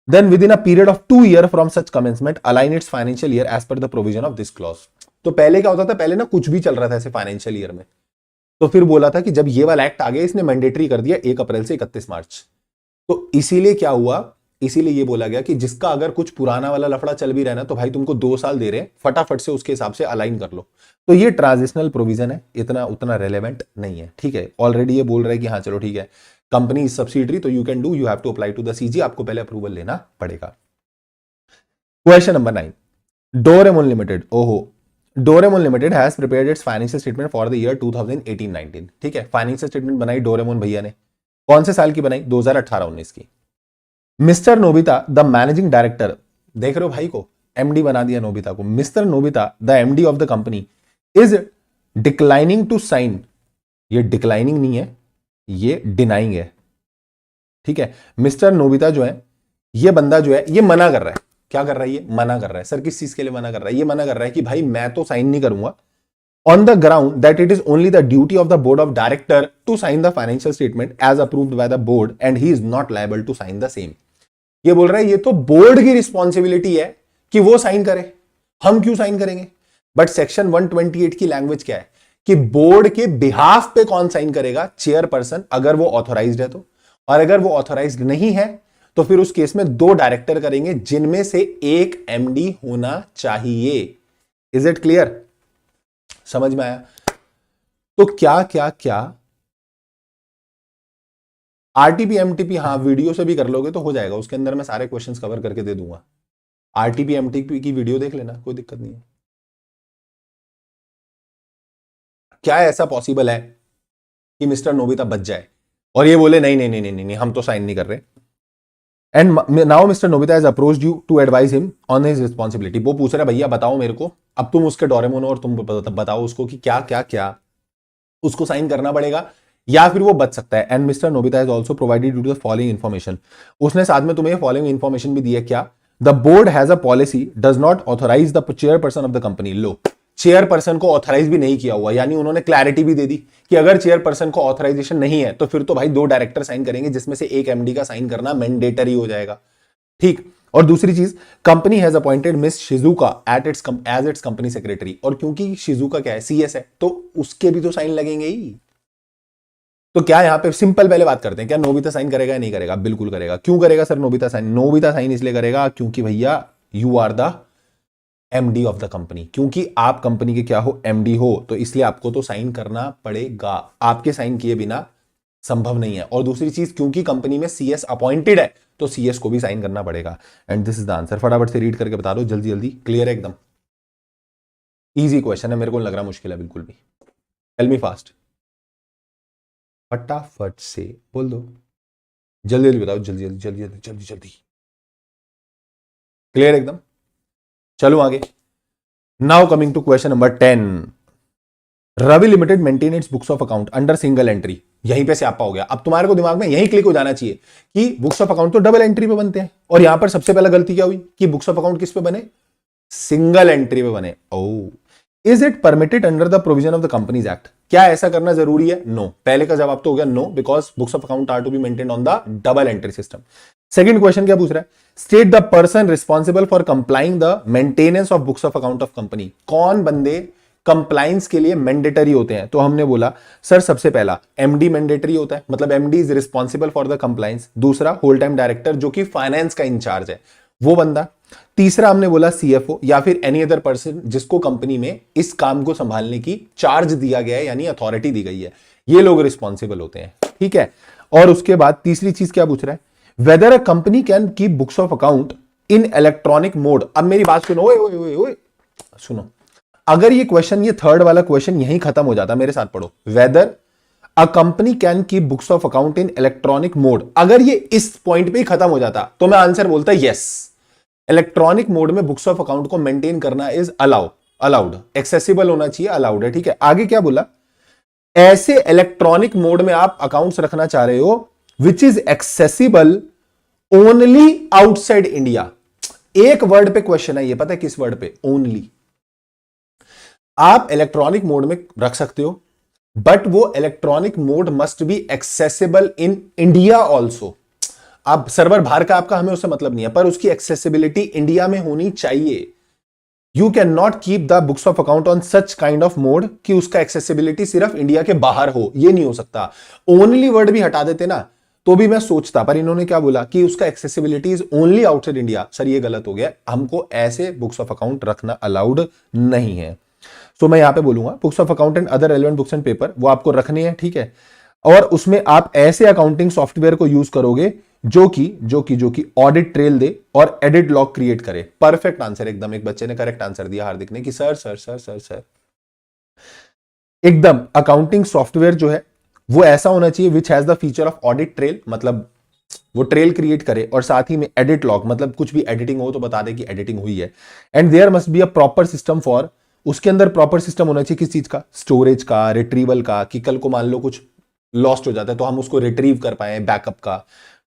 then within a period of 2 years from such commencement align its financial year as per the provision of this clause। तो पहले क्या होता था, पहले ना कुछ भी चल रहा था ऐसे फाइनेंशियल ईयर में, तो फिर बोला था कि जब ये वाला एक्ट आ गया इसने मैंडेटरी कर दिया 1 अप्रैल से 31 मार्च। तो इसीलिए क्या हुआ, इसीलिए ये बोला गया कि जिसका अगर कुछ पुराना वाला लफड़ा चल भी रहा है ना, तो भाई तुमको 2 साल दे रहे हैं, फटाफट से उसके हिसाब से अलाइन कर लो। तो ये ट्रांजिशनल प्रोविजन है, इतना उतना रेलेवेंट नहीं है, ठीक है। ऑलरेडी ये बोल रहा है कि हाँ चलो ठीक है, कंपनी सब्सिडरी तो you can do, you have to apply to the CG, आपको पहले अप्रूवल लेना पड़ेगा। क्वेश्चन नंबर 9, डोरेमोन लिमिटेड, ओहो, Doraemon limited has prepared its financial statement for the year 2018-19, ठीक है। फाइनेंशियल स्टेटमेंट बनाई डोरेमोन भैया ने, कौन से साल की बनाई? 2018-19 की। Mister Nobita the managing director, देख रहे हो भाई को, एमडी बना दिया नोबिता को। Mister Nobita the MD of the company is declining to sign, ये डिक्लाइनिंग नहीं है, ये डिनाइंग है, ठीक है। मिस्टर नोबिता जो है, ये बंदा जो है ये मना कर रहा है। क्या कर रहा है? ये मना कर रहा है। सर किस चीज के लिए मना कर रहा है? ये मना कर रहा है कि भाई मैं तो साइन नहीं करूंगा, on the ground that it is only the duty of the board of director to sign the financial statement as approved by the board and he is not liable to sign the same. ये बोल रहा है ये तो बोर्ड की रिस्पॉन्सिबिलिटी है कि वो साइन करे, हम क्यों साइन करेंगे? बट सेक्शन 128 की लैंग्वेज क्या है कि बोर्ड के बिहाफ पे कौन साइन करेगा? चेयरपर्सन, अगर वो ऑथोराइज्ड है तो, और अगर वो ऑथोराइज्ड नहीं है तो फिर उस केस में 2 डायरेक्टर करेंगे, जिनमें से एक एमडी होना चाहिए। Is it clear? समझ में आया? तो क्या क्या क्या आरटीपी एमटीपी, हाँ वीडियो से भी कर लोगे तो हो जाएगा, उसके अंदर मैं सारे क्वेश्चंस कवर करके दे दूंगा। आरटीपी एमटीपी की वीडियो देख लेना, कोई दिक्कत नहीं है। क्या ऐसा पॉसिबल है कि मिस्टर नोबिता बच जाए और ये बोले नहीं नहीं नहीं नहीं नहीं हम तो साइन नहीं कर रहे, and now mister Nobita has approached you to advise him on his responsibility. वो पूछ रहा है भैया बताओ मेरे को, अब तुम उसके डोरेमोन हो और तुम बताओ उसको कि क्या क्या क्या उसको साइन करना पड़ेगा या फिर वो बच सकता है। And mister Nobita has also provided you the following information, उसने साथ में तुम्हें फॉलोइंग इन्फॉर्मेशन भी दी है। क्या? The board has a policy does not authorise the chairperson of the company. लो, चेयरपर्सन को ऑथराइज भी नहीं किया हुआ, यानी उन्होंने क्लैरिटी भी दे दी कि अगर चेयरपर्सन को ऑथराइजेशन नहीं है तो फिर तो भाई 2 डायरेक्टर साइन करेंगे, जिसमें से एक एमडी का साइन करना मैंडेटरी हो जाएगा, ठीक। और दूसरी चीज, company has appointed miss Shizuka as its company secretary, और क्योंकि शिजुका क्या है? सीएस है, तो उसके भी तो साइन लगेंगे ही। तो क्या यहां पे सिंपल पहले बात करते हैं, क्या नोबिता साइन करेगा या नहीं करेगा? बिल्कुल करेगा। क्यों करेगा sir Nobita sign? Nobita sign इसलिए करेगा क्योंकि भैया you are the MD of the company, क्योंकि आप कंपनी के क्या हो? एमडी हो, तो इसलिए आपको तो साइन करना पड़ेगा, आपके साइन किए बिना संभव नहीं है। और दूसरी चीज, क्योंकि कंपनी में सीएस अपॉइंटेड है तो सीएस को भी साइन करना पड़ेगा। And this is the answer. फटाफट से रीड करके बता दो, जल्दी जल्दी। क्लियर है? एकदम इजी क्वेश्चन है, मेरे को लग रहा मुश्किल है बिल्कुल भी। टेल मी फास्ट, फटाफट से बोल दो, जल्दी जल्दी बताओ, जल्दी जल्दी जल्दी जल्दी जल्दी जल्दी। क्लियर एकदम? चलो आगे। Now coming to question number 10, Ravi limited maintain its books of account under single entry. यहीं पे स्यापा हो गया। अब तुम्हारे को दिमाग में यहीं क्लिक हो जाना चाहिए कि बुक्स ऑफ अकाउंट तो डबल एंट्री पे बनते हैं, और यहां पर सबसे पहला गलती क्या हुई कि बुक्स ऑफ अकाउंट किस पे बने? सिंगल एंट्री पे बने। ओ, is it permitted under the provision of the companies act? क्या ऐसा करना जरूरी है? नो। पहले का जवाब तो हो गया no, because books of account are to be maintain on the double entry system. Second question क्या पूछ रहा है? State the person responsible for complying the maintenance of books of account of company. कौन बंदे कंप्लायंस के लिए मैंडेटरी होते हैं? तो हमने बोला सर सबसे पहला एमडी मैंडेटरी होता है, मतलब MD is responsible for the compliance. दूसरा होल टाइम डायरेक्टर जो कि फाइनेंस का इंचार्ज है, वो बंदा। तीसरा हमने बोला सीएफओ या फिर एनी अदर पर्सन जिसको कंपनी में इस काम को संभालने की चार्ज दिया गया है, यानी अथॉरिटी दी गई है, ये लोग रिस्पॉन्सिबल होते हैं, ठीक है। और उसके बाद तीसरी चीज क्या पूछ रहा है, weather a company can keep books of account in electronic mode. अब मेरी बात सुनो, ओए ओए ओए ओए सुनो, अगर ये क्वेश्चन, ये थर्ड वाला क्वेश्चन यहीं खत्म हो जाता, मेरे साथ पढ़ो, weather a company can keep books of account in electronic mode, अगर ये इस पॉइंट पे ही खत्म हो जाता तो मैं आंसर बोलता यस, इलेक्ट्रॉनिक मोड में बुक्स ऑफ अकाउंट को मेंटेन करना इज अलाउड, एक्सेसिबल होना चाहिए, अलाउड है, ठीक है। आगे क्या बोला, ऐसे इलेक्ट्रॉनिक मोड में आप अकाउंट्स रखना चाह रहे हो which is accessible only outside India. एक वर्ड पे क्वेश्चन है ये, पता है किस वर्ड पे, ओनली। आप इलेक्ट्रॉनिक मोड में रख सकते हो बट वो electronic mode must be accessible in India also. आप सर्वर बाहर का आपका, हमें उससे मतलब नहीं है, पर उसकी एक्सेसिबिलिटी इंडिया में होनी चाहिए। You can not keep the books of account on such kind of mode कि उसका एक्सेसिबिलिटी सिर्फ इंडिया के बाहर हो, ये नहीं हो सकता। ओनली वर्ड भी हटा देते ना तो भी मैं सोचता, पर इन्होंने क्या बोला कि उसका accessibility is only outside India. Sir ये गलत हो गया, हमको ऐसे बुक्स ऑफ अकाउंट रखना अलाउड नहीं है। सो मैं यहां पे बोलूंगा books of account and other relevant books and paper वो आपको रखने हैं, ठीक है। और उसमें आप ऐसे अकाउंटिंग सॉफ्टवेयर को यूज करोगे जो कि ऑडिट ट्रेल दे और एडिट लॉग क्रिएट करे। परफेक्ट आंसर एकदम, एक बच्चे ने करेक्ट आंसर दिया हार्दिक ने कि sir sir sir sir sir एकदम अकाउंटिंग सॉफ्टवेयर जो है वो ऐसा होना चाहिए which has the feature of audit trail, मतलब वो ट्रेल क्रिएट करे और साथ ही में एडिट लॉग, मतलब कुछ भी एडिटिंग हो तो बता दे कि एडिटिंग हुई है। And there must be a proper system for, उसके अंदर प्रॉपर सिस्टम होना चाहिए किस चीज का, स्टोरेज का, रिट्रीवल का, कि कल को मान लो कुछ लॉस्ट हो जाता है तो हम उसको रिट्रीव कर पाए, बैकअप का,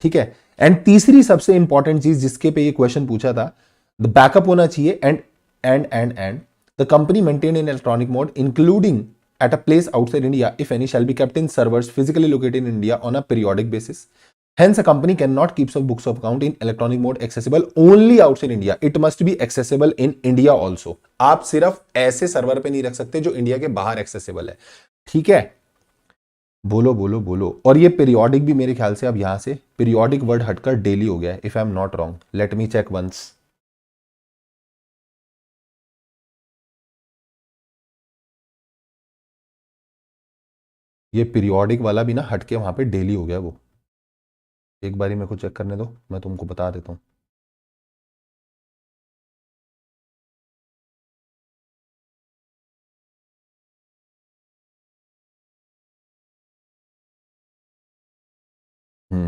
ठीक है। एंड तीसरी सबसे इंपॉर्टेंट चीज जिसके पे ये क्वेश्चन पूछा था, द बैकअप होना चाहिए and the company maintain in electronic mode including at a place outside India, if any, shall be kept in servers physically located in India on a periodic basis. Hence, a company cannot keep some books of account in electronic mode accessible only outside India. It must be accessible in India also. आप सिर्फ ऐसे सर्वर पे नहीं रख सकते जो इंडिया के बाहर एक्सेसिबल है, ठीक है। बोलो बोलो बोलो। और ये पीरियोडिक भी मेरे ख्याल से अब यहां से पीरियोडिक वर्ड हटकर डेली हो गया है, if I am not wrong, let me check once. ये पीरियोडिक वाला भी ना हटके वहां पे डेली हो गया, वो एक बारी मेरे को चेक करने दो, मैं तुमको बता देता हूं।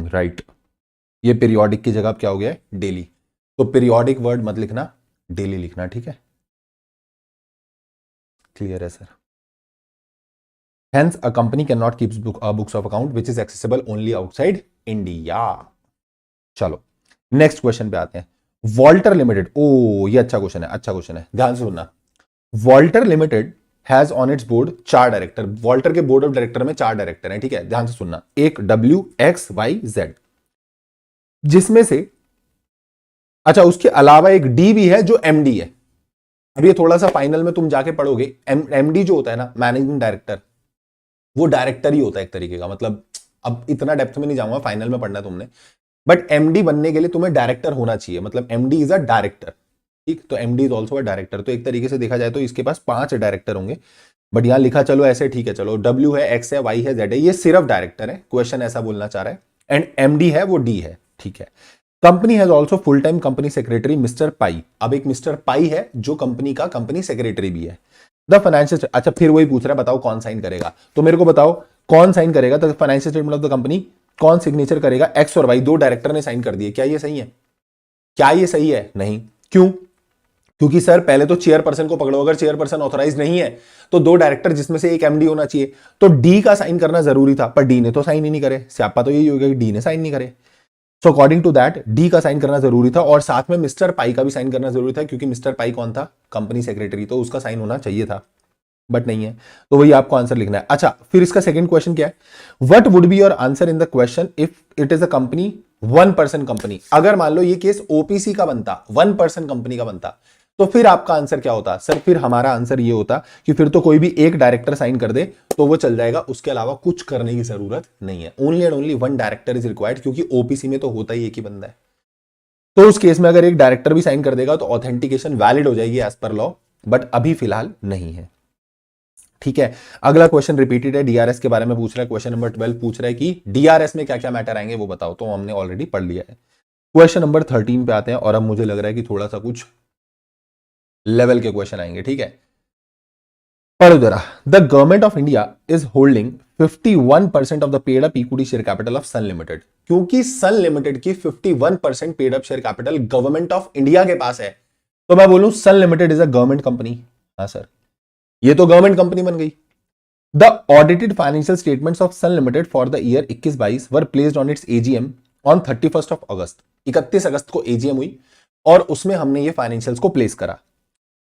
राइट, ये पीरियोडिक की जगह क्या हो गया है, डेली। तो पीरियोडिक वर्ड मत लिखना, डेली लिखना, ठीक है। क्लियर है sir. Hence, a company cannot keep books of account which is accessible only outside India. चलो नेक्स्ट क्वेश्चन पे आते हैं। वॉल्टर लिमिटेड, ओ ये अच्छा क्वेश्चन है, अच्छा क्वेश्चन है, ध्यान से सुनना। Walter limited has on it's board 4 director. Walter के बोर्ड ऑफ डायरेक्टर में 4 डायरेक्टर हैं, ठीक है, ध्यान से सुनना। एक WXYZ, जिसमें से अच्छा उसके अलावा एक D भी है जो MD है। अब ये थोड़ा सा फाइनल में तुम जाके पढ़ोगे, MD जो होता है ना, मैनेजिंग डायरेक्टर, वो डायरेक्टर ही होता है एक तरीके का, मतलब अब इतना डेप्थ में नहीं जाऊंगा, फाइनल में पढ़ना तुमने, बट एमडी बनने के लिए तुम्हें डायरेक्टर होना चाहिए, मतलब एमडी इज अ डायरेक्टर, ठीक। तो MD is also a director, तो एक तरीके से देखा जाए तो इसके पास 5 डायरेक्टर होंगे, बट यहां लिखा चलो ऐसे, ठीक है, चलो W है, X है, Y है, Z है, ये सिर्फ डायरेक्टर है, क्वेश्चन ऐसा बोलना चाह रहा है। एंड एमडी है वो D है, ठीक है। Company has also full time company secretary mister Pai. अब एक मिस्टर पाई है जो कंपनी का कंपनी सेक्रेटरी भी है। द फाइनेंशियल, अच्छा फिर वही पूछ रहा है, बताओ कौन साइन करेगा, तो मेरे को बताओ कौन साइन करेगा। तो financial statement of the company कौन सिग्नेचर करेगा, X और Y, 2 डायरेक्टर ने साइन कर दिए। क्या ये सही है, क्या ये सही है, नहीं। क्यों, क्योंकि सर पहले तो चेयरपर्सन को पकड़ो, अगर चेयरपर्सन ऑथराइज नहीं है तो 2 डायरेक्टर जिसमें से एक एमडी होना चाहिए, तो डी का साइन करना जरूरी था, पर डी ने तो साइन ही नहीं करे। स्यापा तो यही होगा कि डी ने साइन नहीं करे। So according to that D का साइन करना जरूरी था, और साथ में मिस्टर पाई का भी साइन करना जरूरी था, क्योंकि मिस्टर पाई कौन था, कंपनी सेक्रेटरी, तो उसका साइन होना चाहिए था, बट नहीं है, तो वही आपको आंसर लिखना है। अच्छा फिर इसका सेकंड क्वेश्चन क्या है, what would be your answer in the question if it is a company 1 person company. अगर मान लो ये केस ओपीसी का बनता, 1 पर्सन कंपनी का बनता, तो फिर आपका आंसर क्या होता सर? फिर हमारा आंसर ये होता कि फिर तो कोई भी एक डायरेक्टर साइन कर दे तो वो चल जाएगा, उसके अलावा कुछ करने की जरूरत नहीं है। Only and only one director is required, क्योंकि ओपीसी में तो होता ही एक ही बंदा है। तो उस केस में अगर एक डायरेक्टर भी साइन कर देगा तो ऑथेंटिकेशन वैलिड हो जाएगी एज पर लॉ, बट अभी फिलहाल नहीं है। ठीक है, अगला क्वेश्चन रिपीटेड है, डीआरएस के बारे में पूछ रहा है। क्वेश्चन नंबर 12 पूछ रहा है कि डीआरएस में क्या क्या मैटर आएंगे वो बताओ, तो हमने ऑलरेडी पढ़ लिया है। क्वेश्चन नंबर 13 पे आते हैं, और अब मुझे लग रहा है कि थोड़ा सा कुछ लेवल के क्वेश्चन आएंगे। ठीक है, पढ़ो जरा। The government of India is holding 51% of the paid up equity share capital of sun limited. क्योंकि सन लिमिटेड की 51% paid up share capital government of India के पास है, तो मैं बोलूं sun limited is a government company. हाँ सर, ये तो गवर्नमेंट कंपनी बन गई। The audited financial statements of sun limited for the year 21-22 were placed on its AGM on 31 of अगस्त। 31 अगस्त को एजीएम हुई और उसमें हमने ये फाइनेंशियल्स को प्लेस करा।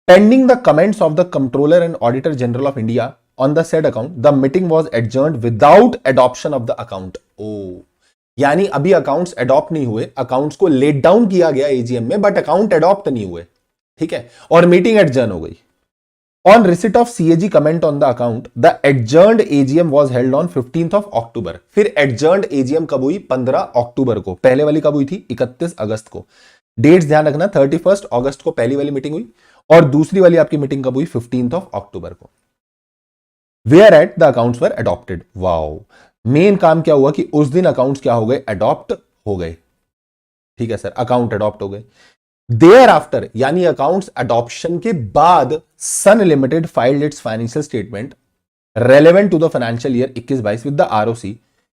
Pending the comments of the controller and auditor general of India on the said account, the meeting was adjourned without adoption of the account. ओ, यानी अभी अकाउंट्स एडॉप्ट नहीं हुए, अकाउंट्स को लेट डाउन किया गया एजीएम में, बट अकाउंट एडॉप्ट नहीं हुए। ठीक है, और मीटिंग एडजर्न हो गई। On receipt of CAG comment on the account, the adjourned AGM was held on 15th of October. फिर adjourned AGM कब हुई? 15 अक्टूबर को। पहले वाली कब हुई थी? 31 अगस्त को। डेट्स ध्यान रखना, 31 अगस्त को पहली वाली मीटिंग हुई और दूसरी वाली आपकी मीटिंग कब हुई? 15th of अक्टूबर को। Where at the accounts were adopted. Wow, main काम क्या हुआ कि उस दिन अकाउंट्स क्या हो गए? अडॉप्ट हो गए। ठीक है सर, अकाउंट अडॉप्ट हो गए। देयर आफ्टर, यानी अकाउंट्स अडॉप्शन के बाद, sun limited filed its financial statement relevant to the financial year 21-22 with the ROC.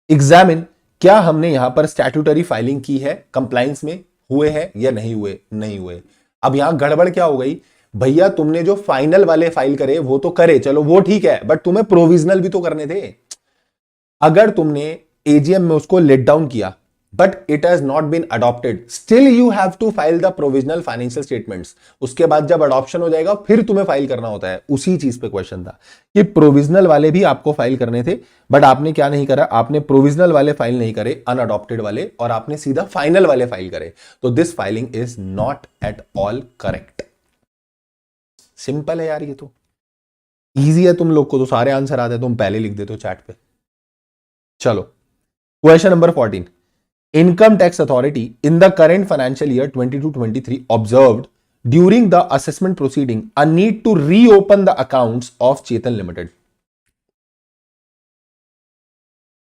Examine, क्या हमने यहां पर स्टैट्यूटरी फाइलिंग की है, कंप्लायंस में हुए हैं या नहीं हुए? नहीं हुए। अब यहां गड़बड़ क्या हो गई? भैया तुमने जो फाइनल वाले फाइल करे वो तो करे, चलो वो ठीक है, बट तुम्हें प्रोविजनल भी तो करने थे। अगर तुमने एजीएम में उसको लेट डाउन किया but it has not been adopted, still you have to file the provisional financial statements। उसके बाद जब अडॉप्शन हो जाएगा फिर तुम्हें फाइल करना होता है। उसी चीज पे क्वेश्चन था कि प्रोविजनल वाले भी आपको फाइल करने थे, बट आपने क्या नहीं करा? आपने प्रोविजनल वाले फाइल नहीं करे, अनअडॉप्टेड वाले, और आपने सीधा फाइनल वाले फाइल करे। तो this filing is not at all correct. Simple है यार, ये तो इजी है, तुम लोग को तो सारे आंसर आते हैं, तुम पहले लिख देते हो चैट पे। चलो, question number 14। Income tax authority in the current financial year 22-23 observed during the assessment proceeding a need to reopen the accounts of Chetan Limited।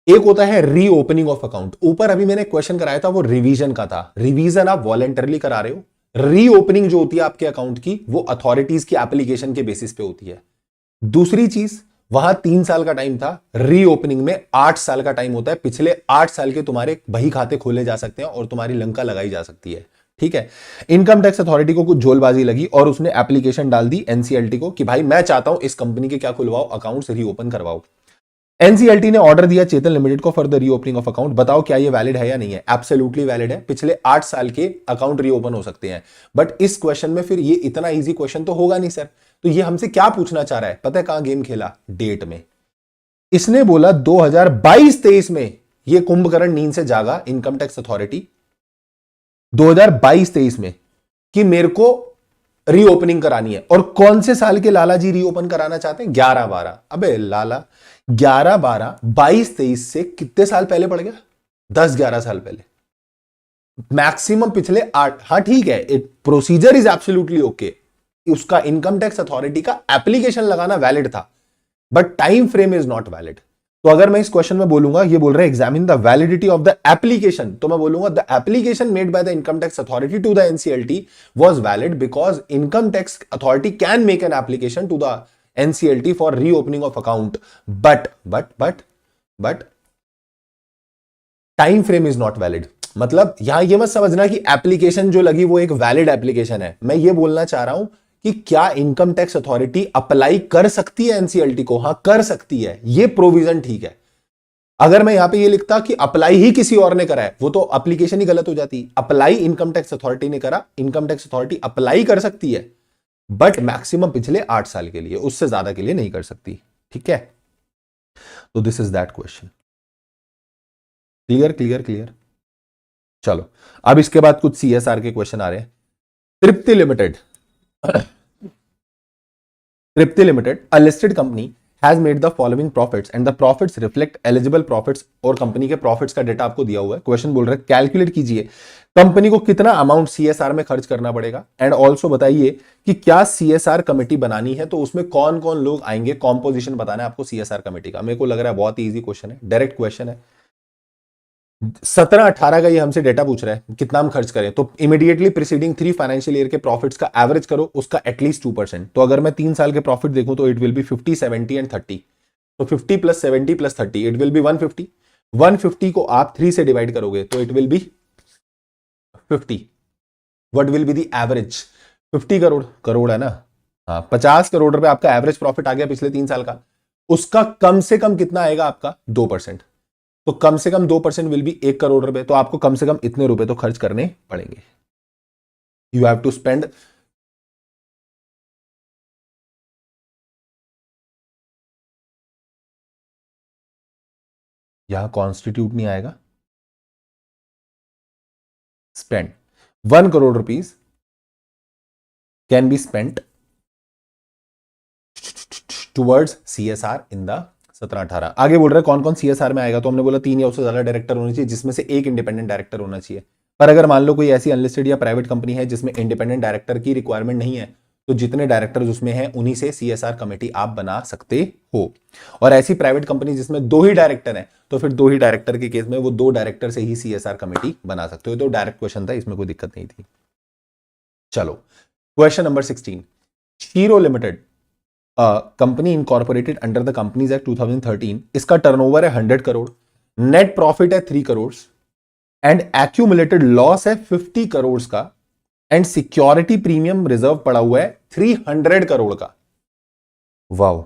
एक होता है रीओपनिंग ऑफ अकाउंट, ऊपर अभी मैंने क्वेश्चन कराया था वो रिवीजन का था। रिवीजन आप वॉलेंटरली करा रहे हो, रीओपनिंग जो होती है आपके अकाउंट की वो अथॉरिटीज की एप्लीकेशन के बेसिस पे होती है। दूसरी चीज, वहां 3 साल का टाइम था, रीओपनिंग में 8 साल का टाइम होता है। पिछले 8 साल के तुम्हारे बही खाते खोले जा सकते हैं और तुम्हारी लंका लगाई जा सकती है। ठीक है, इनकम टैक्स अथॉरिटी को कुछ झोलबाजी लगी और उसने एप्लीकेशन डाल दी एनसीएलटी को कि भाई मैं चाहता हूं इस कंपनी के क्या खुलवाओ, अकाउंट्स रीओपन करवाओ। एनसीएलटी ने ऑर्डर दिया चेतन लिमिटेड को for the reopening of account. बताओ क्या ये वैलिड है या नहीं है? एब्सोल्युटली वैलिड है, पिछले 8 साल के अकाउंट रीओपन हो सकते हैं। बट इस क्वेश्चन में फिर ये इतना इजी क्वेश्चन तो होगा नहीं सर। तो ये हमसे क्या पूछना चाह रहा है? पता है कहां गेम खेला? डेट में। इसने बोला 2022-23 में ये कुंभकर्ण नींद से जागा, इनकम टैक्स अथॉरिटी 2022-23 में, कि मेरे को रीओपनिंग करानी है। और कौन से साल के लाला जी रीओपन कराना चाहते हैं? 11-12। अबे लाला, 11-12 22-23 से कितने साल पहले पड़ गया? 10-11 साल पहले, मैक्सिमम पिछले 8। हाँ ठीक है, it procedure is absolutely okay, उसका इनकम टैक्स अथॉरिटी का एप्लीकेशन लगाना वैलिड था, but time frame is not valid. तो अगर मैं इस क्वेश्चन में बोलूंगा, ये बोल रहा है examine the validity of the application, तो मैं बोलूंगा the application made by the income tax authority to the NCLT was valid because income tax authority can make an application to the NCLT for reopening of account, but time frame is not valid. मतलब यहां ये मत समझना कि एप्लीकेशन जो लगी वो एक वैलिड एप्लीकेशन है। मैं ये बोलना चाह रहा हूं कि क्या इनकम टैक्स अथॉरिटी अप्लाई कर सकती है एनसीएलटी को? हां कर सकती है, ये प्रोविजन ठीक है। अगर मैं यहां पे ये लिखता कि अप्लाई ही किसी और ने करा है, वो तो एप्लीकेशन ही गलत हो जाती। अप्लाई इनकम टैक्स अथॉरिटी ने करा, इनकम टैक्स अथॉरिटी अप्लाई कर सकती है, बट मैक्सिमम पिछले 8 साल के लिए, उससे ज्यादा के लिए नहीं कर सकती। ठीक है, तो this is that question. Clear. चलो, अब इसके बाद कुछ सीएसआर के क्वेश्चन आ रहे हैं। तृप्ति limited Tripti Limited, a listed company, has made the following profits and the profits reflect eligible profits। और कंपनी के प्रॉफिट्स का डेटा आपको दिया हुआ है। क्वेश्चन बोल रहा है कैलकुलेट कीजिए कंपनी को कितना अमाउंट सीएसआर में खर्च करना पड़ेगा एंड ऑल्सो बताइए कि क्या सीएसआर कमेटी बनानी है तो उसमें कौन कौन लोग आएंगे, कॉम्पोजिशन बताना है आपको सीएसआर कमेटी का। मेरे को लग रहा है बहुत इजी क्वेश्चन है, डायरेक्ट क्वेश्चन है। 17-18 का ये हमसे डेटा पूछ रहा है कितना हम खर्च करें, तो इमीडिएटली प्रीसीडिंग 3 फाइनेंशियल ईयर के प्रॉफिट्स का एवरेज करो, उसका एटलीस्ट 2%। तो अगर मैं 3 साल के प्रॉफिट देखूं तो इट विल बी 50, 70 एंड 30। तो 50 plus 70 plus 30 it will be 150। 150 को आप 3 से डिवाइड करोगे तो it will be 50। What will be the average? 50 crore, crore है ना, हाँ 50 करोड़ रुपए आपका एवरेज प्रॉफिट आ गया पिछले 3 साल का। उसका कम से कम कितना आएगा आपका? 2%। तो कम से कम 2% विल बी 1 करोड़ रुपए। तो आपको कम से कम इतने रुपए तो खर्च करने पड़ेंगे। यू हैव टू स्पेंड यहां कॉन्स्टिट्यूट नहीं आएगा, spend 1 crore rupees can be spent towards CSR in the 17-18। आगे बोल रहे हैं कौन कौन सीएसआर में आएगा, तो हमने बोला 3 या उससे ज्यादा डायरेक्टर होने चाहिए जिसमें से एक इंडिपेंडेंट डायरेक्टर होना चाहिए। पर अगर मान लो कोई ऐसी अनलिस्टेड या प्राइवेट कंपनी है जिसमें इंडिपेंडेंट डायरेक्टर की रिक्वायरमेंट नहीं है, तो जितने डायरेक्टर्स उसमें हैं उन्हीं से सीएसआर कमेटी आप बना सकते हो। और ऐसी प्राइवेट कंपनी जिसमें 2 ही डायरेक्टर हैं, तो फिर 2 ही डायरेक्टर के केस में वो 2 डायरेक्टर से ही सीएसआर कमेटी बना सकते हो। तो डायरेक्ट क्वेश्चन था, इसमें कोई दिक्कत नहीं थी। चलो question number 16। Shero limited company incorporated under the companies act 2013, इसका टर्नओवर है 100 करोड़, नेट प्रॉफिट है 3 करोड़ एंड एक्यूमुलेटेड लॉस है 50 करोड़ का एंड सिक्योरिटी प्रीमियम रिजर्व पड़ा हुआ है 300 करोड़ का। Wow.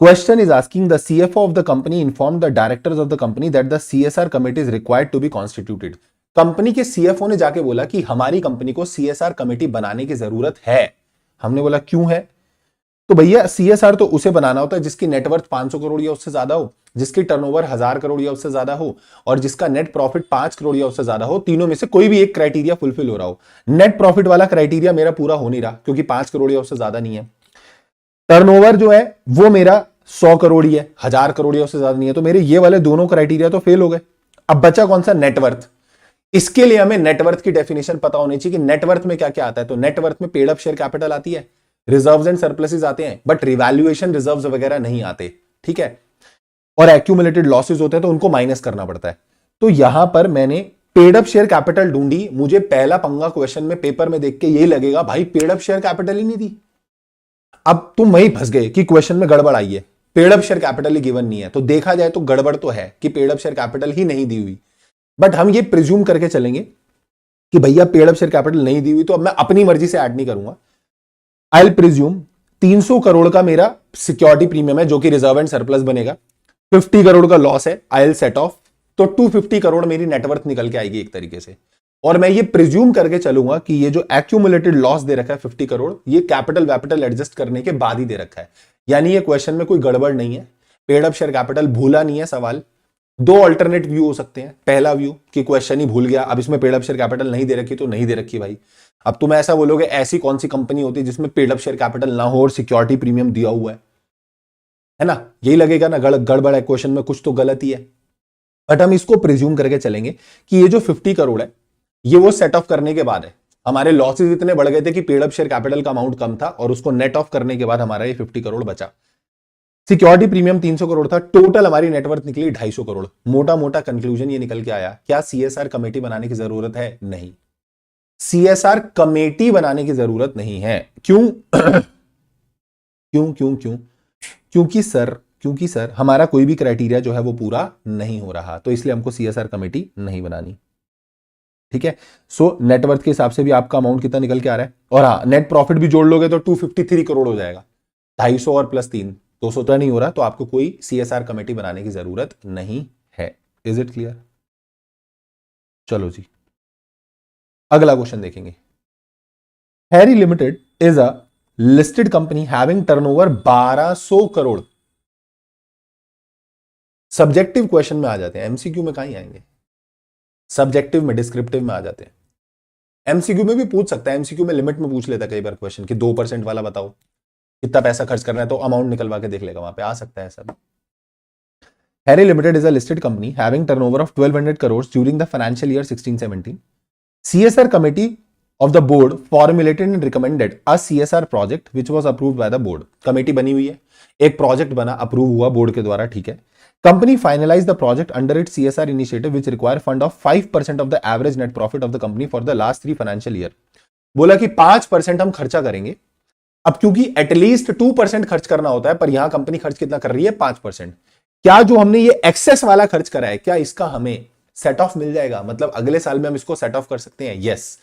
Question is asking the CFO of the company inform the directors of the company that the CSR committee is required to be constituted. Company के सीएफओ ने जाके बोला कि हमारी कंपनी को सीएसआर कमेटी बनाने की जरूरत है। हमने बोला क्यों है, तो भैया सीएसआर तो उसे बनाना होता है जिसकी नेटवर्थ 500 करोड़ या उससे ज्यादा हो, जिसकी टर्नओवर 1000 करोड़ या उससे ज्यादा हो, और जिसका नेट प्रॉफिट 5 करोड़ या उससे ज्यादा हो। तीनों में से कोई भी एक क्राइटेरिया फुलफिल हो रहा हो। नेट प्रॉफिट वाला क्राइटेरिया मेरा पूरा हो नहीं रहा क्योंकि 5 करोड़ या उससे ज्यादा नहीं है। टर्नओवर जो है वो मेरा 100 करोड़ ही है, 1000 करोड़ या उससे ज्यादा नहीं है। तो मेरे ये वाले दोनों क्राइटेरिया तो फेल हो गए। अब बचा कौन सा? नेटवर्थ। इसके लिए हमें नेटवर्थ की डेफिनेशन पता होनी चाहिए कि नेटवर्थ में क्या क्या आता है। तो नेटवर्थ में पेड अप शेयर कैपिटल आती है, रिजर्व्स एंड सरप्लसेस आते हैं, बट रिवैल्यूएशन रिजर्व्स वगैरह नहीं आते, ठीक है। और एक्यूमुलेटेड लॉसेस होते हैं तो उनको माइनस करना पड़ता है। तो यहां पर मैंने पेड अप शेयर कैपिटल ढूंढी। मुझे पहला पंगा क्वेश्चन में पेपर में देख के यही लगेगा भाई पेड अप शेयर कैपिटल ही नहीं दी। अब तुम वहीं फंस गए कि क्वेश्चन में गड़बड़ आई है, पेड अप शेयर कैपिटल ही गिवन नहीं है। तो देखा जाए तो गड़बड़ तो है कि पेड अप शेयर कैपिटल ही नहीं दी हुई, बट हम ये प्रिज्यूम करके चलेंगे कि भैया पेड अप शेयर कैपिटल नहीं दी हुई, तो अब मैं अपनी मर्जी से ऐड नहीं करूंगा। आई विल प्रिज्यूम 300 करोड़ का मेरा सिक्योरिटी प्रीमियम है जो कि रिजर्व एंड सरप्लस बनेगा, 50 करोड़ का लॉस है, आई विल सेट ऑफ। तो 250 करोड़ मेरी नेटवर्थ निकल के आएगी एक तरीके से। और मैं ये प्रिज्यूम करके चलूंगा कि ये जो एक्यूमुलेटेड लॉस दे रखा है 50 करोड़, ये कैपिटल वैपिटल एडजस्ट करने के बाद ही दे रखा है। यानी ये क्वेश्चन में कोई गड़बड़ नहीं है, पेड अप शेयर कैपिटल भूला नहीं है सवाल। 2 अल्टरनेट व्यू हो सकते हैं। पहला व्यू कि क्वेश्चन ही भूल गया, अब इसमें पेड अप शेयर कैपिटल नहीं दे रखी तो नहीं दे रखी भाई। अब तुम ऐसा बोलोगे ऐसी कौन सी कंपनी होती है जिसमें पेड अप शेयर कैपिटल ना हो और सिक्योरिटी प्रीमियम दिया हुआ है ना, यही लगेगा ना गड़बड़ है क्वेश्चन में, कुछ तो गलत ही है। बट हम इसको प्रिज्यूम करके चलेंगे कि ये जो 50 करोड़ है ये वो सेट ऑफ करने के बाद है। हमारे लॉसेस इतने बढ़ गए थे कि पेड अप शेयर कैपिटल का अमाउंट कम था और उसको नेट ऑफ करने के बाद हमारा ये 50 करोड़ बचा। सिक्योरिटी प्रीमियम 300 करोड़ था, टोटल हमारी नेटवर्थ निकली 250 करोड़। मोटा मोटा कंक्लूजन ये निकल के आया, क्या सीएसआर कमेटी बनाने की जरूरत है? नहीं, सीएसआर कमेटी बनाने की जरूरत नहीं है। क्यों? क्यों क्यों क्यों? क्योंकि सर हमारा कोई भी क्राइटेरिया जो है वो पूरा नहीं हो रहा, तो इसलिए हमको सीएसआर कमेटी नहीं बनानी, ठीक है। सो नेटवर्थ के हिसाब से भी आपका अमाउंट कितना निकल के आ रहा है, और हाँ नेट प्रॉफिट भी जोड़ लोगे तो 253 करोड़ हो जाएगा। 250 और प्लस 3 200 तो नहीं हो रहा, तो आपको कोई सीएसआर कमेटी बनाने की जरूरत नहीं है। Is it clear? चलो जी अगला क्वेश्चन देखेंगे। Harry limited is a listed company having turnover 1200 crore. Subjective question में आ जाते हैं, एमसीक्यू में कहीं आएंगे, सब्जेक्टिव में डिस्क्रिप्टिव में आ जाते हैं। एमसीक्यू में भी पूछ सकता है, एमसीक्यू में लिमिट में पूछ लेता है कई बार क्वेश्चन कि 2% वाला बताओ कितना पैसा खर्च करना है, तो अमाउंट निकलवा के देख लेगा, वहां पे आ सकता है सब। Harry limited is a listed company having turnover of 1200 crores during the financial year 16-17। CSR committee of the board formulated and recommended a CSR project which was approved by the board। Committee बनी हुई है, एक प्रोजेक्ट बना, अप्रूव हुआ बोर्ड के द्वारा, ठीक है। Company finalise the project under it CSR initiative which require fund of 5% of the average net profit of the company for the last 3 financial year. बोला कि 5% हम खर्चा करेंगे। अब क्योंकि एटलीस्ट 2% खर्च करना होता है, पर यहां कंपनी खर्च कितना कर रही है, 5%। क्या जो हमने ये एक्सेस वाला खर्च करा है, क्या इसका हमें सेट ऑफ मिल जाएगा, मतलब अगले साल में हम इसको सेट ऑफ कर सकते हैं? यस।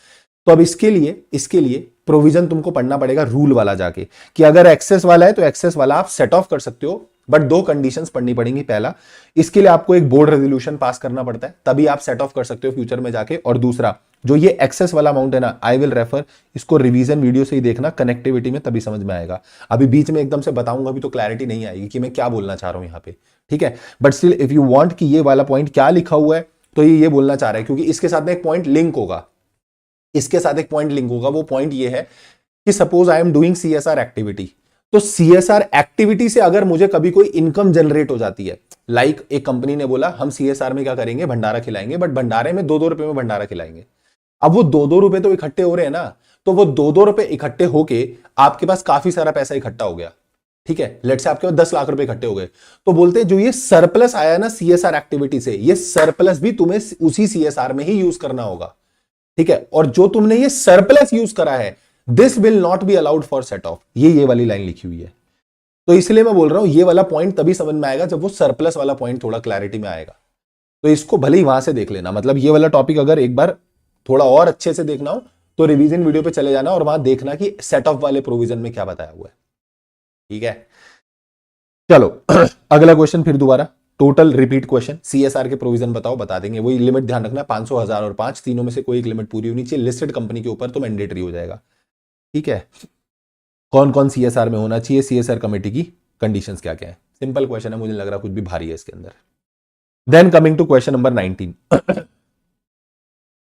तो अब इसके लिए प्रोविजन तुमको पढ़ना पड़ेगा रूल वाला जाके, कि अगर एक्सेस वाला है तो एक्सेस वाला आप सेट ऑफ कर सकते हो, बट 2 कंडीशंस पढ़नी पड़ेंगी। पहला, इसके लिए आपको एक बोर्ड रेजोल्यूशन पास करना पड़ता है, तभी आप सेट ऑफ कर सकते हो फ्यूचर में जाके। और दूसरा, जो ये एक्सेस वाला अमाउंट है ना, आई विल रेफर, इसको रिवीजन वीडियो से ही देखना, कनेक्टिविटी में तभी समझ में आएगा। अभी बीच में एकदम से बताऊंगा भी तो क्लैरिटी नहीं आएगी कि मैं क्या बोलना चाह रहा हूं यहां पे, ठीक है। But still if you want कि ये वाला पॉइंट क्या लिखा हुआ है, तो ये बोलना चाह रहा है, क्योंकि इसके साथ में एक पॉइंट लिंक होगा, इसके साथ एक पॉइंट लिंक होगा। वो पॉइंट ये है कि suppose I am doing CSR activity, तो CSR एक्टिविटी से अगर मुझे कभी कोई इनकम जनरेट हो जाती है, लाइक एक कंपनी ने बोला हम CSR में क्या करेंगे, भंडारा खिलाएंगे, बट भंडारे में 2-2 रुपए में भंडारा खिलाएंगे। अब वो 2-2 रुपए तो इकट्ठे हो रहे हैं ना, तो वो 2-2 रुपए इकट्ठे होके आपके पास काफी सारा पैसा इकट्ठा हो गया, ठीक है। लेट से आपके पास 10 लाख रुपए इकट्ठे हो गए, तो बोलते हैं जो ये सरप्लस आया ना CSR एक्टिविटी से, ये सरप्लस भी तुम्हें उसी CSR में ही यूज करना होगा, ठीक है। और जो तुमने ये सरप्लस यूज करा है, this will not be allowed for set of. ये वाली लाइन लिखी हुई है, तो इसलिए मैं बोल रहा हूं ये वाला पॉइंट तभी समझ में आएगा जब वो सरप्लस वाला पॉइंट थोड़ा क्लैरिटी में आएगा। तो इसको भले ही वहां से देख लेना, मतलब ये वाला टॉपिक अगर एक बार थोड़ा और अच्छे से देखना हो तो रिवीजन वीडियो पे चले जाना और वहां देखना कि सेट ऑफ वाले प्रोविजन में क्या बताया हुआ है, ठीक है। चलो अगला क्वेश्चन फिर दोबारा टोटल रिपीट क्वेश्चन, CSR के प्रोविजन बताओ, बता देंगे। वही लिमिट ध्यान रखना, 500, 1000 और 5, तीनों में से कोई एक लिमिट पूरी होनी चाहिए। लिस्टेड कंपनी के ऊपर तो मैंडेटरी हो जाएगा, ठीक है। कौन कौन CSR में होना चाहिए, CSR कमेटी की कंडीशंस क्या क्या है। सिंपल क्वेश्चन है, मुझे लग रहा कुछ भी भारी है इसके अंदर। Then coming to question number 19,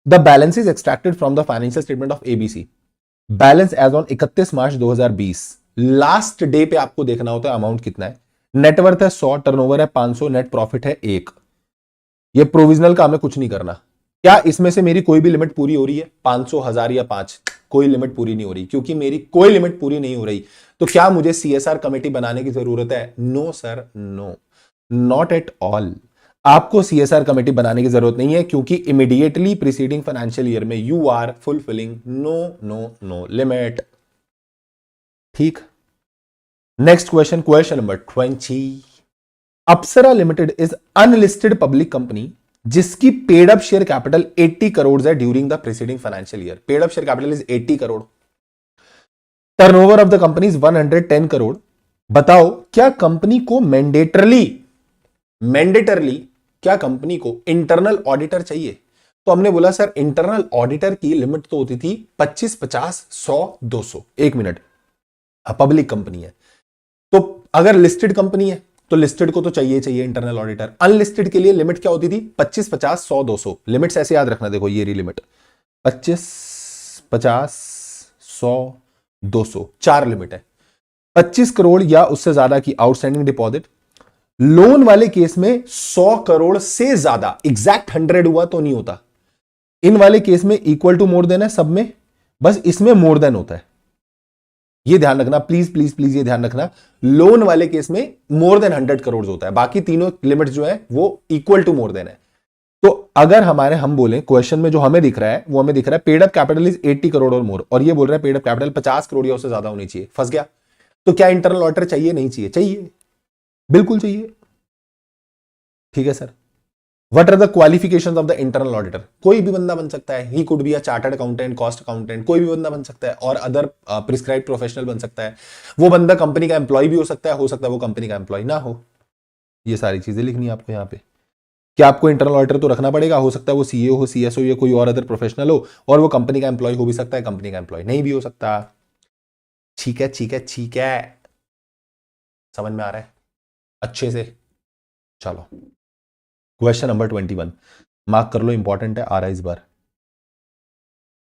the balance is extracted from the financial statement of ABC। Balance as on 31 March 2020, last day पे आपको देखना होता है अमाउंट कितना है। नेटवर्थ है 100, टर्नओवर है 500, नेट प्रॉफिट है 1। ये प्रोविजनल का हमें कुछ नहीं करना। क्या इसमें से मेरी कोई भी लिमिट पूरी हो रही है, 500, 1000 या 5? कोई लिमिट पूरी नहीं हो रही। क्योंकि मेरी कोई लिमिट पूरी नहीं हो रही, तो क्या मुझे CSR कमेटी बनाने की जरूरत है? No sir, no, not at all. आपको CSR कमेटी बनाने की जरूरत नहीं है, क्योंकि इमीडिएटली प्रीसीडिंग फाइनेंशियल ईयर में you are fulfilling no limit, ठीक। Next question, question number 20, Apsara limited is unlisted public company जिसकी paid up share capital 80 crore है during the preceding financial year. Paid up share capital is 80 crore, turnover of the company is 110 crore. बताओ क्या कंपनी को मैंडेटरली क्या कंपनी को इंटरनल ऑडिटर चाहिए? तो हमने बोला सर इंटरनल ऑडिटर की लिमिट तो होती थी 25, 50, 100, 200। एक मिनट, पब्लिक कंपनी है तो अगर लिस्टेड कंपनी है तो लिस्टेड को तो चाहिए इंटरनल ऑडिटर। अनलिस्टेड के लिए लिमिट क्या होती थी? 25, 50, 100, 200। लिमिट्स ऐसे याद रखना, देखो ये लिमिट 25, 50, 100, 200, 4 लिमिट है। 25 करोड़ या उससे ज्यादा की आउटस्टैंडिंग डिपॉजिट, लोन वाले केस में 100 करोड़ से ज्यादा, एग्जैक्ट 100 हुआ तो नहीं होता। इन वाले केस में इक्वल टू मोर देन है सब में, बस इसमें मोर देन होता है। ये ध्यान रखना, प्लीज प्लीज प्लीज ये ध्यान रखना, लोन वाले केस में मोर देन 100 करोड़ होता है, बाकी तीनों लिमिट जो है वो इक्वल टू मोर देन है। तो अगर हम बोले क्वेश्चन में जो हमें दिख रहा है, वो हमें दिख रहा है paid up capital is 80 crore और मोर, और ये बोल रहा है पेड अप कैपिटल 50 करोड़ या उससे ज्यादा होनी चाहिए। फंस गया। तो क्या इंटरनल ऑडिटर चाहिए? नहीं चाहिए? चाहिए, बिल्कुल चाहिए, ठीक है sir. What are the qualifications of the internal auditor? कोई भी बंदा बन सकता है, he could be a chartered accountant, cost accountant, कोई भी बंदा बन सकता है, और अदर प्रिस्क्राइब्ड प्रोफेशनल बन सकता है। वो बंदा कंपनी का एम्प्लॉय भी हो सकता है वो कंपनी का एम्प्लॉय ना हो। ये सारी चीजें लिखनी है आपको यहाँ पे। क्या आपको इंटरनल ऑडिटर तो रखना पड़ेगा, हो सकता है वो सीए हो, CSO या कोई और अदर प्रोफेशनल हो, और वो कंपनी का एम्प्लॉय हो भी सकता है, कंपनी का एम्प्लॉय नहीं भी हो सकता। ठीक है, ठीक है, ठीक है, समझ में आ रहा है अच्छे से। चलो क्वेश्चन नंबर 21 मार्क कर लो, इंपॉर्टेंट है, आ रहा है इस बार।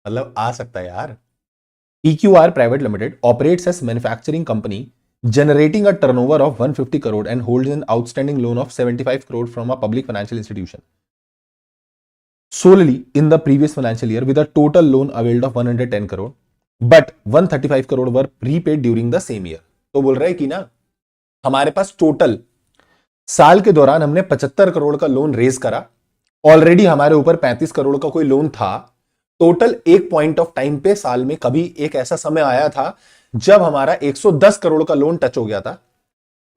मतलब आ सकता है यार। PQR Private Limited operates as manufacturing company generating a turnover of 150 crore and holds an outstanding loan of 75 crore from a public financial institution solely in the previous financial year with a total loan availed of 110 crore but 135 crore were prepaid during the same year। तो बोल रहे हैं कि ना हमारे पास टोटल साल के दौरान हमने 75 करोड़ का लोन रेज करा, ऑलरेडी हमारे ऊपर 35 करोड़ का कोई लोन था। टोटल एक पॉइंट ऑफ टाइम पे साल में कभी एक ऐसा समय आया था जब हमारा 110 करोड़ का लोन टच हो गया था,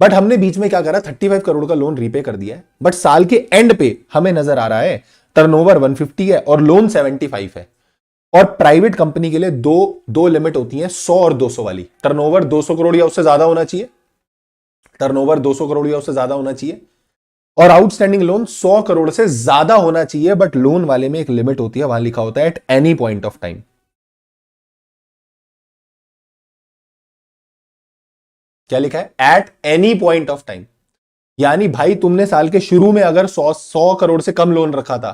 बट हमने बीच में क्या करा 35 करोड़ का लोन रीपे कर दिया है। बट साल के एंड पे हमें नजर आ रहा है टर्नओवर 150 है और लोन 75 है। और प्राइवेट कंपनी के लिए दो लिमिट होती है, 100 और 200 वाली। टर्नओवर 200 करोड़ या उससे ज्यादा होना चाहिए, टर्नओवर 200 करोड़ या उससे ज्यादा होना चाहिए, और आउटस्टैंडिंग लोन 100 करोड़ से ज्यादा होना चाहिए। बट लोन वाले में एक लिमिट होती है, वहां लिखा होता है at any point of time. क्या लिखा है? At any point of time. यानी भाई तुमने साल के शुरू में अगर 100 करोड़ से कम लोन रखा था,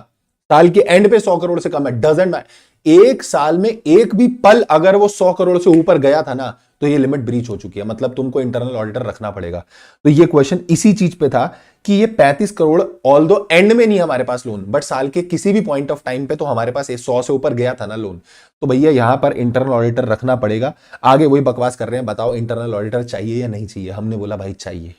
साल के एंड पे 100 करोड़ से कम है, डजंट मैटर। एक साल में एक भी पल अगर वो 100 करोड़ से ऊपर गया था ना, तो ये लिमिट ब्रीच हो चुकी है, मतलब तुमको इंटरनल ऑडिटर रखना पड़ेगा। तो ये क्वेश्चन इसी चीज पे था कि ये 35 करोड़ ऑल दो एंड में नहीं हमारे पास लोन, बट साल के किसी भी पॉइंट ऑफ टाइम पे तो हमारे पास 100 से ऊपर गया था ना लोन, तो भैया यहां पर इंटरनल ऑडिटर रखना पड़ेगा। आगे वही बकवास कर रहे हैं, बताओ इंटरनल ऑडिटर चाहिए या नहीं चाहिए? हमने बोला भाई चाहिए।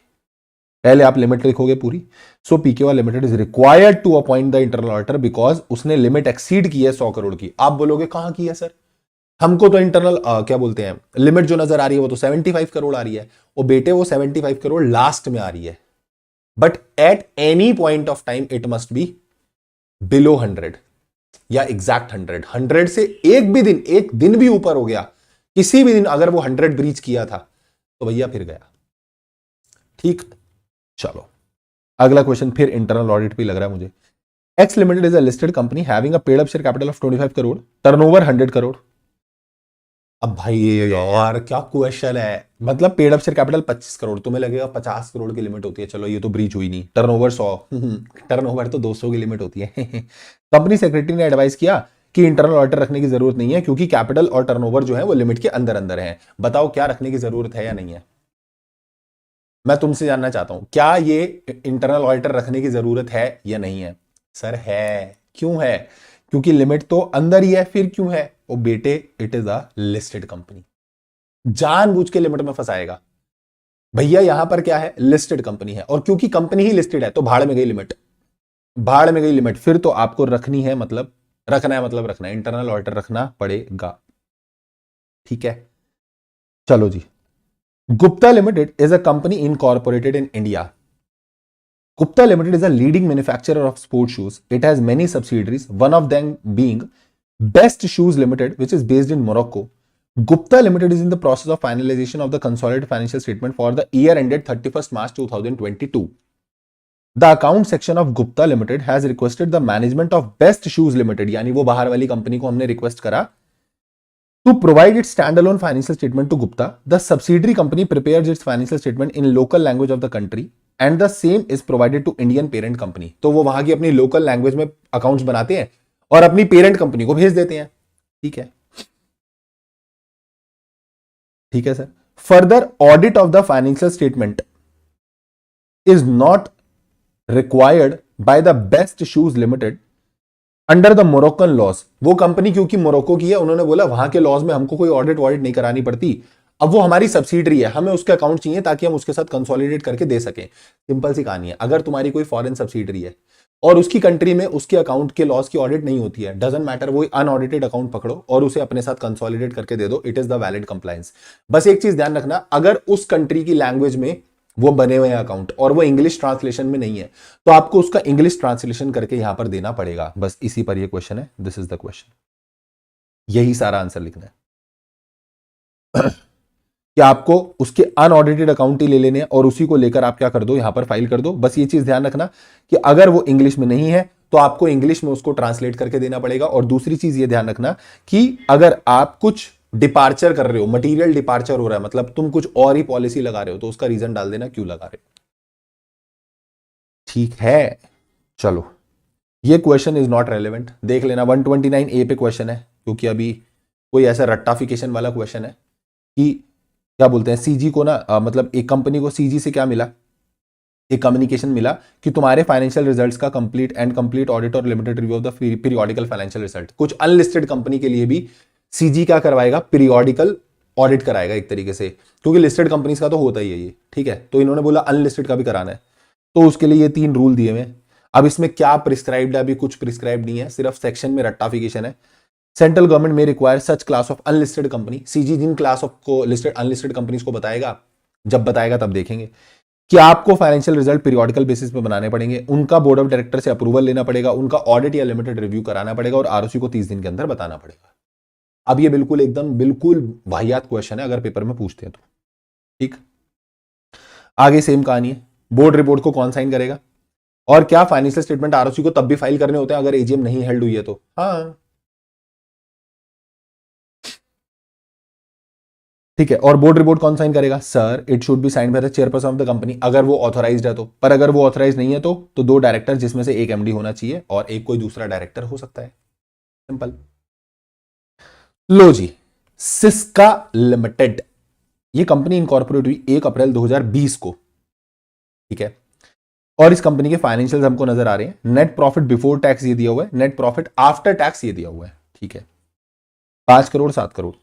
पहले आप लिमिट लिखोगे पूरी। So PQR limited is required to appoint the internal auditor because उसने लिमिट एक्सीड की है 100 करोड़ की। आप बोलोगे कहां की है सर? हमको तो इंटरनल क्या बोलते हैं, लिमिट जो नजर आ रही है वो तो 75 करोड़ आ रही है। वो बेटे वो 75 करोड़ लास्ट में आ रही है, but at any point of time it must be below 100 या एग्जैक्ट 100 से एक दिन भी ऊपर हो गया, किसी भी दिन अगर वो 100 ब्रीच किया था तो भैया फिर गया। ठीक, चलो अगला क्वेश्चन फिर इंटरनल ऑडिट पे लग रहा है मुझे। X limited is a listed company having a paid up share capital of 25 crore, turnover 100 crore. अब भाई ये यार क्या क्वेश्चन है, मतलब paid up share capital 25 crore, तुम्हें लगेगा 50 करोड़ की लिमिट होती है, चलो ये तो ब्रीच हुई नहीं। टर्नओवर 100, टर्नओवर तो 200 की लिमिट होती है। कंपनी सेक्रेटरी ने एडवाइस किया कि इंटरनल ऑडिटर रखने की जरूरत नहीं है क्योंकि कैपिटल और टर्नओवर जो है वो लिमिट के अंदर अंदर है। बताओ क्या रखने की जरूरत है या नहीं है? मैं तुमसे जानना चाहता हूं, क्या ये इंटरनल ऑडिटर रखने की जरूरत है या नहीं है? सर है। क्यों है? क्योंकि लिमिट तो अंदर ही है, फिर क्यों है? ओ बेटे, it is a listed company, जानबूझ के लिमिट में फंसाएगा। भैया यहां पर क्या है? लिस्टेड कंपनी है, और क्योंकि कंपनी ही लिस्टेड है तो भाड़ में गई लिमिट, भाड़ में गई लिमिट। फिर तो आपको रखनी है, मतलब रखना है, मतलब रखना है, इंटरनल ऑडिटर रखना पड़ेगा। ठीक है, चलो जी। Gupta Limited is a company incorporated in India. Gupta Limited is a leading manufacturer of sports shoes. It has many subsidiaries, one of them being Best Shoes Limited, which is based in Morocco. Gupta Limited is in the process of finalization of the consolidated financial statement for the year ended 31st March 2022. The account section of Gupta Limited has requested the management of Best Shoes Limited, यानी वो बाहर वाली कंपनी को हमने रिक्वेस्ट करा, to provide its standalone financial statement to Gupta. The subsidiary company prepares its financial statement in local language of the country and the same is provided to Indian parent company. तो वो वहां की अपनी लोकल लैंग्वेज में अकाउंट्स बनाते हैं और अपनी पेरेंट कंपनी को भेज देते हैं। ठीक है, ठीक है sir. Further audit of the financial statement is not required by the best shoes limited under the Moroccan laws. वो कंपनी क्योंकि मोरक्को की है, उन्होंने बोला वहां के लॉज में हमको कोई ऑडिट नहीं करानी पड़ती। अब वो हमारी सब्सिडरी है, हमें उसके अकाउंट चाहिए ताकि हम उसके साथ कंसोलिडेट करके दे सकें। सिंपल सी कहानी है। अगर तुम्हारी कोई फॉरेन सब्सिडरी है और उसकी कंट्री में उसके अकाउंट के लॉस की ऑडिट नहीं होती है, डजंट मैटर, वो अनऑडिटेड अकाउंट पकड़ो और उसे अपने साथ कंसोलिडेट करके दे दो, it is the valid compliance. बस एक चीज ध्यान रखना, अगर उस कंट्री की लैंग्वेज में वो बने हुए हैं अकाउंट और वो इंग्लिश ट्रांसलेशन में नहीं है, तो आपको उसका इंग्लिश ट्रांसलेशन करके यहां पर देना पड़ेगा। बस इसी पर ये क्वेश्चन है, दिस इज द क्वेश्चन, यही सारा आंसर लिखना है। कि आपको उसके अनऑडिटेड अकाउंट ही ले लेने हैं और उसी को लेकर आप क्या कर दो, यहां पर फाइल कर दो। बस ये चीज ध्यान रखना कि अगर वो इंग्लिश में नहीं है तो आपको इंग्लिश में उसको ट्रांसलेट करके देना पड़ेगा। और दूसरी चीज ये ध्यान रखना कि अगर आप कुछ डिपार्चर कर रहे हो, मटेरियल डिपार्चर हो रहा है, मतलब तुम कुछ और ही पॉलिसी लगा रहे हो, तो उसका रीजन डाल देना क्यों लगा रहे हो। ठीक है, चलो ये क्वेश्चन इज नॉट रेलेवेंट, देख लेना। 129A पे क्वेश्चन है, क्योंकि अभी कोई ऐसा रट्टाफिकेशन वाला क्वेश्चन है कि क्या बोलते हैं सीजी को ना मतलब एक कंपनी को सीजी से क्या मिला, एक कम्युनिकेशन मिला कि तुम्हारे फाइनेंशियल रिजल्ट्स का कंप्लीट ऑडिट और limited review of the periodical financial result. कुछ अनलिस्टेड कंपनी के लिए भी सीजी क्या करवाएगा, पीरियोडिकल ऑडिट कराएगा एक तरीके से, क्योंकि लिस्टेड कंपनीज का तो होता ही है ये, ठीक है। तो इन्होंने बोला अनलिस्टेड का भी कराना है, तो उसके लिए ये 3 रूल दिए हुए। अब इसमें क्या प्रिस्क्राइब्ड है, अभी कुछ प्रिस्क्राइब्ड नहीं है, सिर्फ सेक्शन में रट्टाफिकेशन है। सेंट्रल गवर्नमेंट में require such class of unlisted company, CG जिन क्लास ऑफ को लिस्टेड अनलिस्टेड कंपनीज को बताएगा, जब बताएगा तब देखेंगे कि आपको फाइनेंशियल रिजल्ट पीरियोडिकल बेसिस पे बनाने पड़ेंगे, उनका बोर्ड ऑफ डायरेक्टर से अप्रूवल लेना पड़ेगा, उनका ऑडिट या लिमिटेड रिव्यू कराना पड़ेगा और आरओसी को 30 दिन के अंदर बताना पड़ेगा। अब ये बिल्कुल वाहियात क्वेश्चन है अगर पेपर में पूछते हैं तो, ठीक। आगे सेम कहानी है, बोर्ड रिपोर्ट को कौन साइन करेगा, और क्या फाइनेंशियल स्टेटमेंट आरओसी को तब भी फाइल करने होते हैं अगर एजीएम नहीं हेल्ड हुई है तो, हाँ ठीक है। और बोर्ड रिपोर्ट कौन साइन करेगा, sir it should be sign by the chairperson of the company, अगर वो ऑथराइज्ड है तो, पर अगर वो ऑथराइज नहीं है तो 2 डायरेक्टर जिसमें से एक एमडी होना चाहिए और एक कोई दूसरा डायरेक्टर हो सकता है, सिंपल। लो जी, सिस्का लिमिटेड, ये कंपनी इनकॉर्पोरेट हुई 1 अप्रैल 2020 को, ठीक है। और इस कंपनी के फाइनेंशियल्स हमको नजर आ रहे हैं, नेट प्रॉफिट बिफोर टैक्स ये दिया हुआ है, नेट प्रॉफिट आफ्टर टैक्स ये दिया हुआ है, ठीक है, 5 crore 7 crore.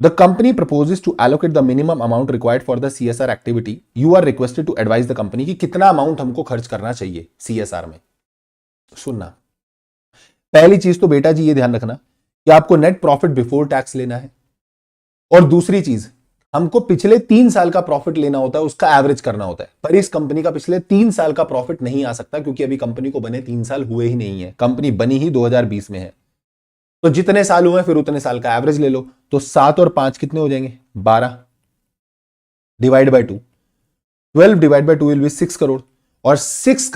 The company proposes to allocate the minimum amount required for the CSR activity. You are requested to advise the company कि कितना अमाउंट हमको खर्च करना चाहिए CSR में। सुनना, पहली चीज तो बेटा जी ये ध्यान रखना कि आपको नेट प्रॉफिट बिफोर टैक्स लेना है, और दूसरी चीज हमको पिछले 3 साल का प्रॉफिट लेना होता है, उसका एवरेज करना होता है। पर इस कंपनी का पिछले 3 साल का प्रॉफिट नहीं आ सकता क्योंकि अभी कंपनी को बने 3 साल हुए ही नहीं है, कंपनी बनी ही 2020 में है। तो जितने साल हुए फिर उतने साल का एवरेज ले लो, तो 7 और 5 कितने हो जाएंगे, 12 divide by 2, 12 divide by 2 will be 6 crore, और 6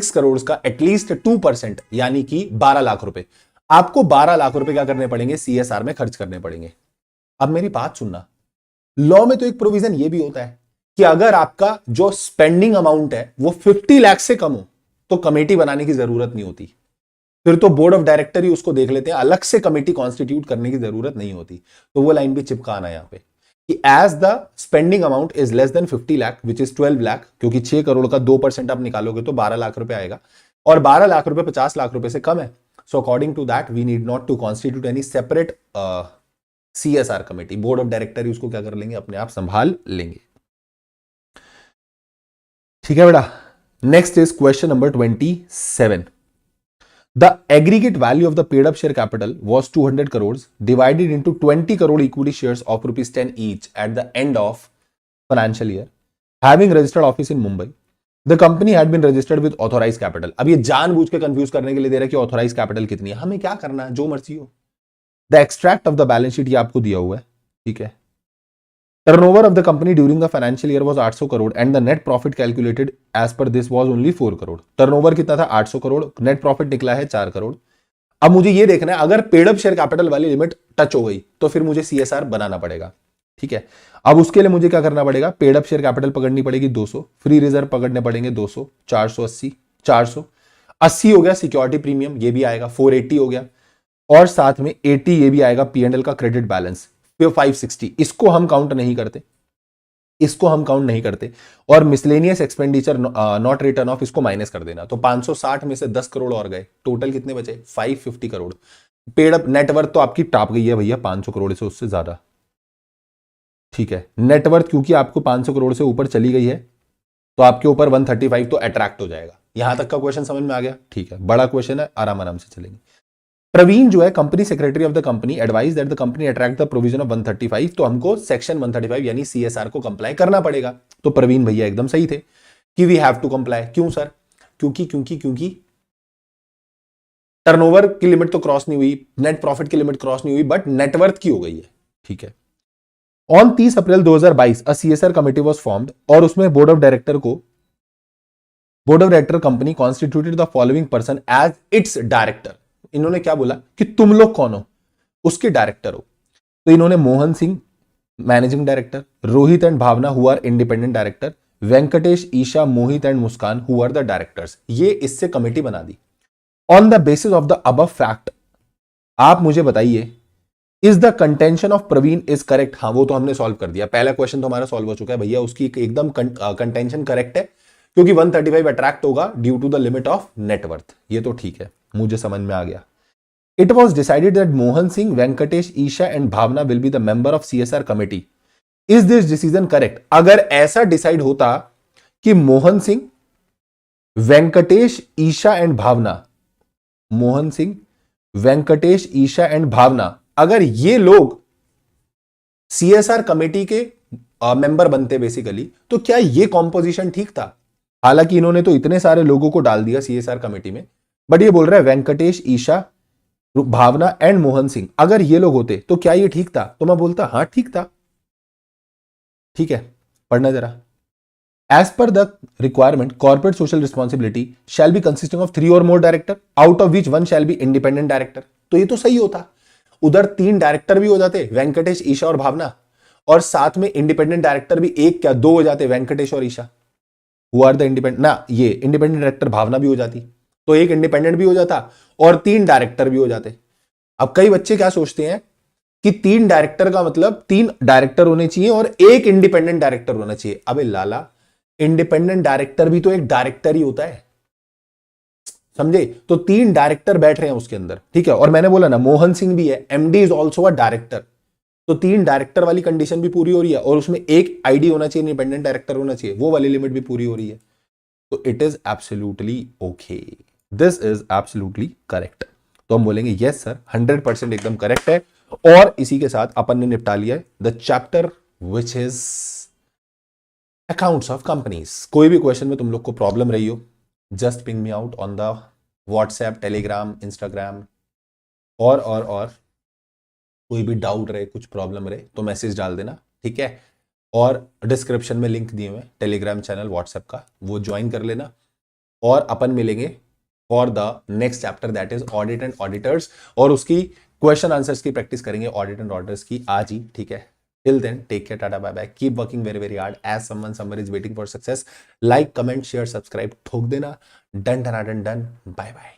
करोड़ का एटलीस्ट 2% यानी कि 12 लाख रुपए, आपको 12 लाख रुपए क्या करने पड़ेंगे, सीएसआर में खर्च करने पड़ेंगे। अब मेरी बात सुनना, लॉ में तो एक प्रोविजन ये भी होता है कि अगर आपका जो स्पेंडिंग अमाउंट है वो 50 लाख से कम हो तो कमेटी बनाने की जरूरत नहीं होती, फिर तो बोर्ड ऑफ डायरेक्टर ही उसको देख लेते हैं, अलग से कमेटी कॉन्स्टिट्यूट करने की जरूरत नहीं होती। तो वो लाइन भी चिपकाना यहां पे कि as the spending amount is less than 50 lakh which is 12 lakh, क्योंकि 6 करोड़ का 2% आप निकालोगे तो 12 लाख रुपए आएगा, और 12 लाख रुपए 50 लाख रुपए से कम है। So according to that we need not to constitute any separate CSR committee, board of director ही उसको क्या कर लेंगे, अपने आप संभाल लेंगे, ठीक है बेटा। Next is question number 27। The aggregate value of the paid up share capital was 200 crores divided into 20 crore equity shares of rupees 10 each at the end of financial year. Having registered office in Mumbai, the company had been registered with authorized capital. अब ये जानबूझ के कंफ्यूज करने के लिए दे रहा है कि authorized capital कितनी है, हमें क्या करना है, जो मर्जी हो। The extract of the balance sheet ये आपको दिया हुआ है, ठीक है। Turnover of the company during the financial year was 800 crore and the net profit calculated as per this was only 4 crore. Turnover कितना था, 800 करोड़, नेट प्रॉफिट निकला है 4 करोड़। अब मुझे ये देखना है अगर पेड अप शेयर कैपिटल वाली लिमिट टच हो गई तो फिर मुझे सीएसआर बनाना पड़ेगा, ठीक है। अब उसके लिए मुझे क्या करना पड़ेगा, पेड अप शेयर कैपिटल पकड़नी पड़ेगी 200, फ्री रिजर्व पकड़ने पड़ेंगे 200, 480, 480 हो गया, सिक्योरिटी प्रीमियम ये भी आएगा 480 हो गया, और साथ में 80 ये भी आएगा पीएनएल का क्रेडिट बैलेंस 560, इसको हम काउंट नहीं करते, और miscellaneous expenditure not return of इसको माइनस कर देना, तो 560 में से 10 करोड़ और गए, टोटल कितने बचे, 550 करोड़। पेड अप नेटवर्थ तो आपकी टाप गई है भैया 500 करोड़ से उससे ज्यादा, ठीक है। नेटवर्थ क्योंकि आपको 500 करोड़ से ऊपर चली गई है तो आपके ऊपर 135 तो अट्रैक्ट हो जाएगा। यहां तक का क्वेश्चन समझ में आ गया, ठीक है, बड़ा क्वेश्चन है, आराम से चलेंगे। प्रवीण जो है company secretary of the company advise that the company attract the provision of 135, तो हमको सेक्शन 135 यानी सीएसआर को कंप्लाई करना पड़ेगा। तो प्रवीण भैया एकदम सही थे कि वी हैव टू कंप्लाई। क्यों सर, क्योंकि टर्नओवर की लिमिट तो क्रॉस नहीं हुई, नेट प्रॉफिट की लिमिट क्रॉस नहीं हुई, बट नेटवर्थ की हो गई है, ठीक है। On 30 April 2022 a CSR committee was formed, और उसमें board of director company constituted the following person as its director. इन्होंने क्या बोला कि तुम लोग कौन हो, उसके डायरेक्टर हो। तो इन्होंने Mohan Singh managing director, Rohit and Bhavna who are independent director, Venkatesh, Isha, Mohit and Muskan who are the directors, ये इससे कमेटी बना दी। On the basis of the above fact आप मुझे बताइए, is the contention of Praveen is correct? हाँ, वो तो हमने सॉल्व कर दिया, पहला क्वेश्चन तो हमारा सॉल्व हो चुका है भैया, उसकी एकदम कंटेंशन करेक्ट है, क्योंकि 135 अट्रैक्ट होगा due to the limit of net worth, ये तो ठीक है, मुझे समझ में आ गया। It was decided that Mohan Singh, Venkatesh, Isha and Bhavna will be the member of CSR committee. Is this decision correct? अगर ऐसा डिसाइड होता कि मोहन सिंह, वेंकटेश, ईशा एंड भावना, मोहन सिंह, वेंकटेश, ईशा एंड भावना, अगर ये लोग CSR कमेटी के मेंबर बनते बेसिकली, तो क्या ये कॉम्पोजिशन ठीक था? हालांकि इन्होंने तो इतने सारे लोगों को डाल दिया CSR कमेटी में, बट ये बोल रहा है वेंकटेश, ईशा, भावना एंड मोहन सिंह, अगर ये लोग होते तो क्या ये ठीक था? तो मैं बोलता हाँ ठीक था। ठीक है, पढ़ना जरा। As per the requirement, corporate social responsibility shall be consisting of 3 और more director, out of which 1 shall be independent director. तो ये तो सही होता, उधर 3 डायरेक्टर भी हो जाते, वेंकटेश, ईशा और भावना, और साथ में इंडिपेंडेंट डायरेक्टर भी 1 क्या 2 हो जाते, वेंकटेश और Isha. Who are the independent ना, ये इंडिपेंडेंट डायरेक्टर भावना भी हो जाती, तो 1 इंडिपेंडेंट भी हो जाता और 3 डायरेक्टर भी हो जाते। अब कई बच्चे क्या सोचते हैं कि 3 डायरेक्टर का मतलब 3 डायरेक्टर होने चाहिए और 1 इंडिपेंडेंट डायरेक्टर होना चाहिए। अबे लाला, इंडिपेंडेंट डायरेक्टर भी तो एक डायरेक्टर ही होता है, समझे? तो 3 डायरेक्टर बैठ रहे हैं उसके अंदर, ठीक है, और मैंने बोला ना मोहन सिंह भी है, MD is also a director, तो 3 डायरेक्टर वाली कंडीशन भी पूरी हो रही है, और उसमें 1 ID होना चाहिए, इंडिपेंडेंट डायरेक्टर होना चाहिए, वो वाली लिमिट भी पूरी हो रही है। तो it is absolutely okay, this is absolutely correct. तो हम बोलेंगे यस सर, 100% एकदम करेक्ट है। और इसी के साथ अपन ने निपटा लिया the chapter which is accounts of companies. कोई भी क्वेश्चन में तुम लोग को प्रॉब्लम रही हो, just ping me out on the WhatsApp, Telegram, Instagram, और कोई भी डाउट रहे, कुछ प्रॉब्लम रहे तो मैसेज डाल देना, ठीक है। और डिस्क्रिप्शन में लिंक दिए हुए टेलीग्राम चैनल, व्हाट्सएप का, वो ज्वाइन कर लेना। और अपन मिलेंगे for the next chapter that is audit and auditors, और उसकी क्वेश्चन आंसर्स की प्रैक्टिस करेंगे ऑडिट एंड ऑडिटर्स की आज ही, ठीक है। Till then take care, tata bye bye, keep working very very hard as someone somewhere is waiting for success. Like, comment, share, subscribe ठोक देना। Done done done done, bye bye.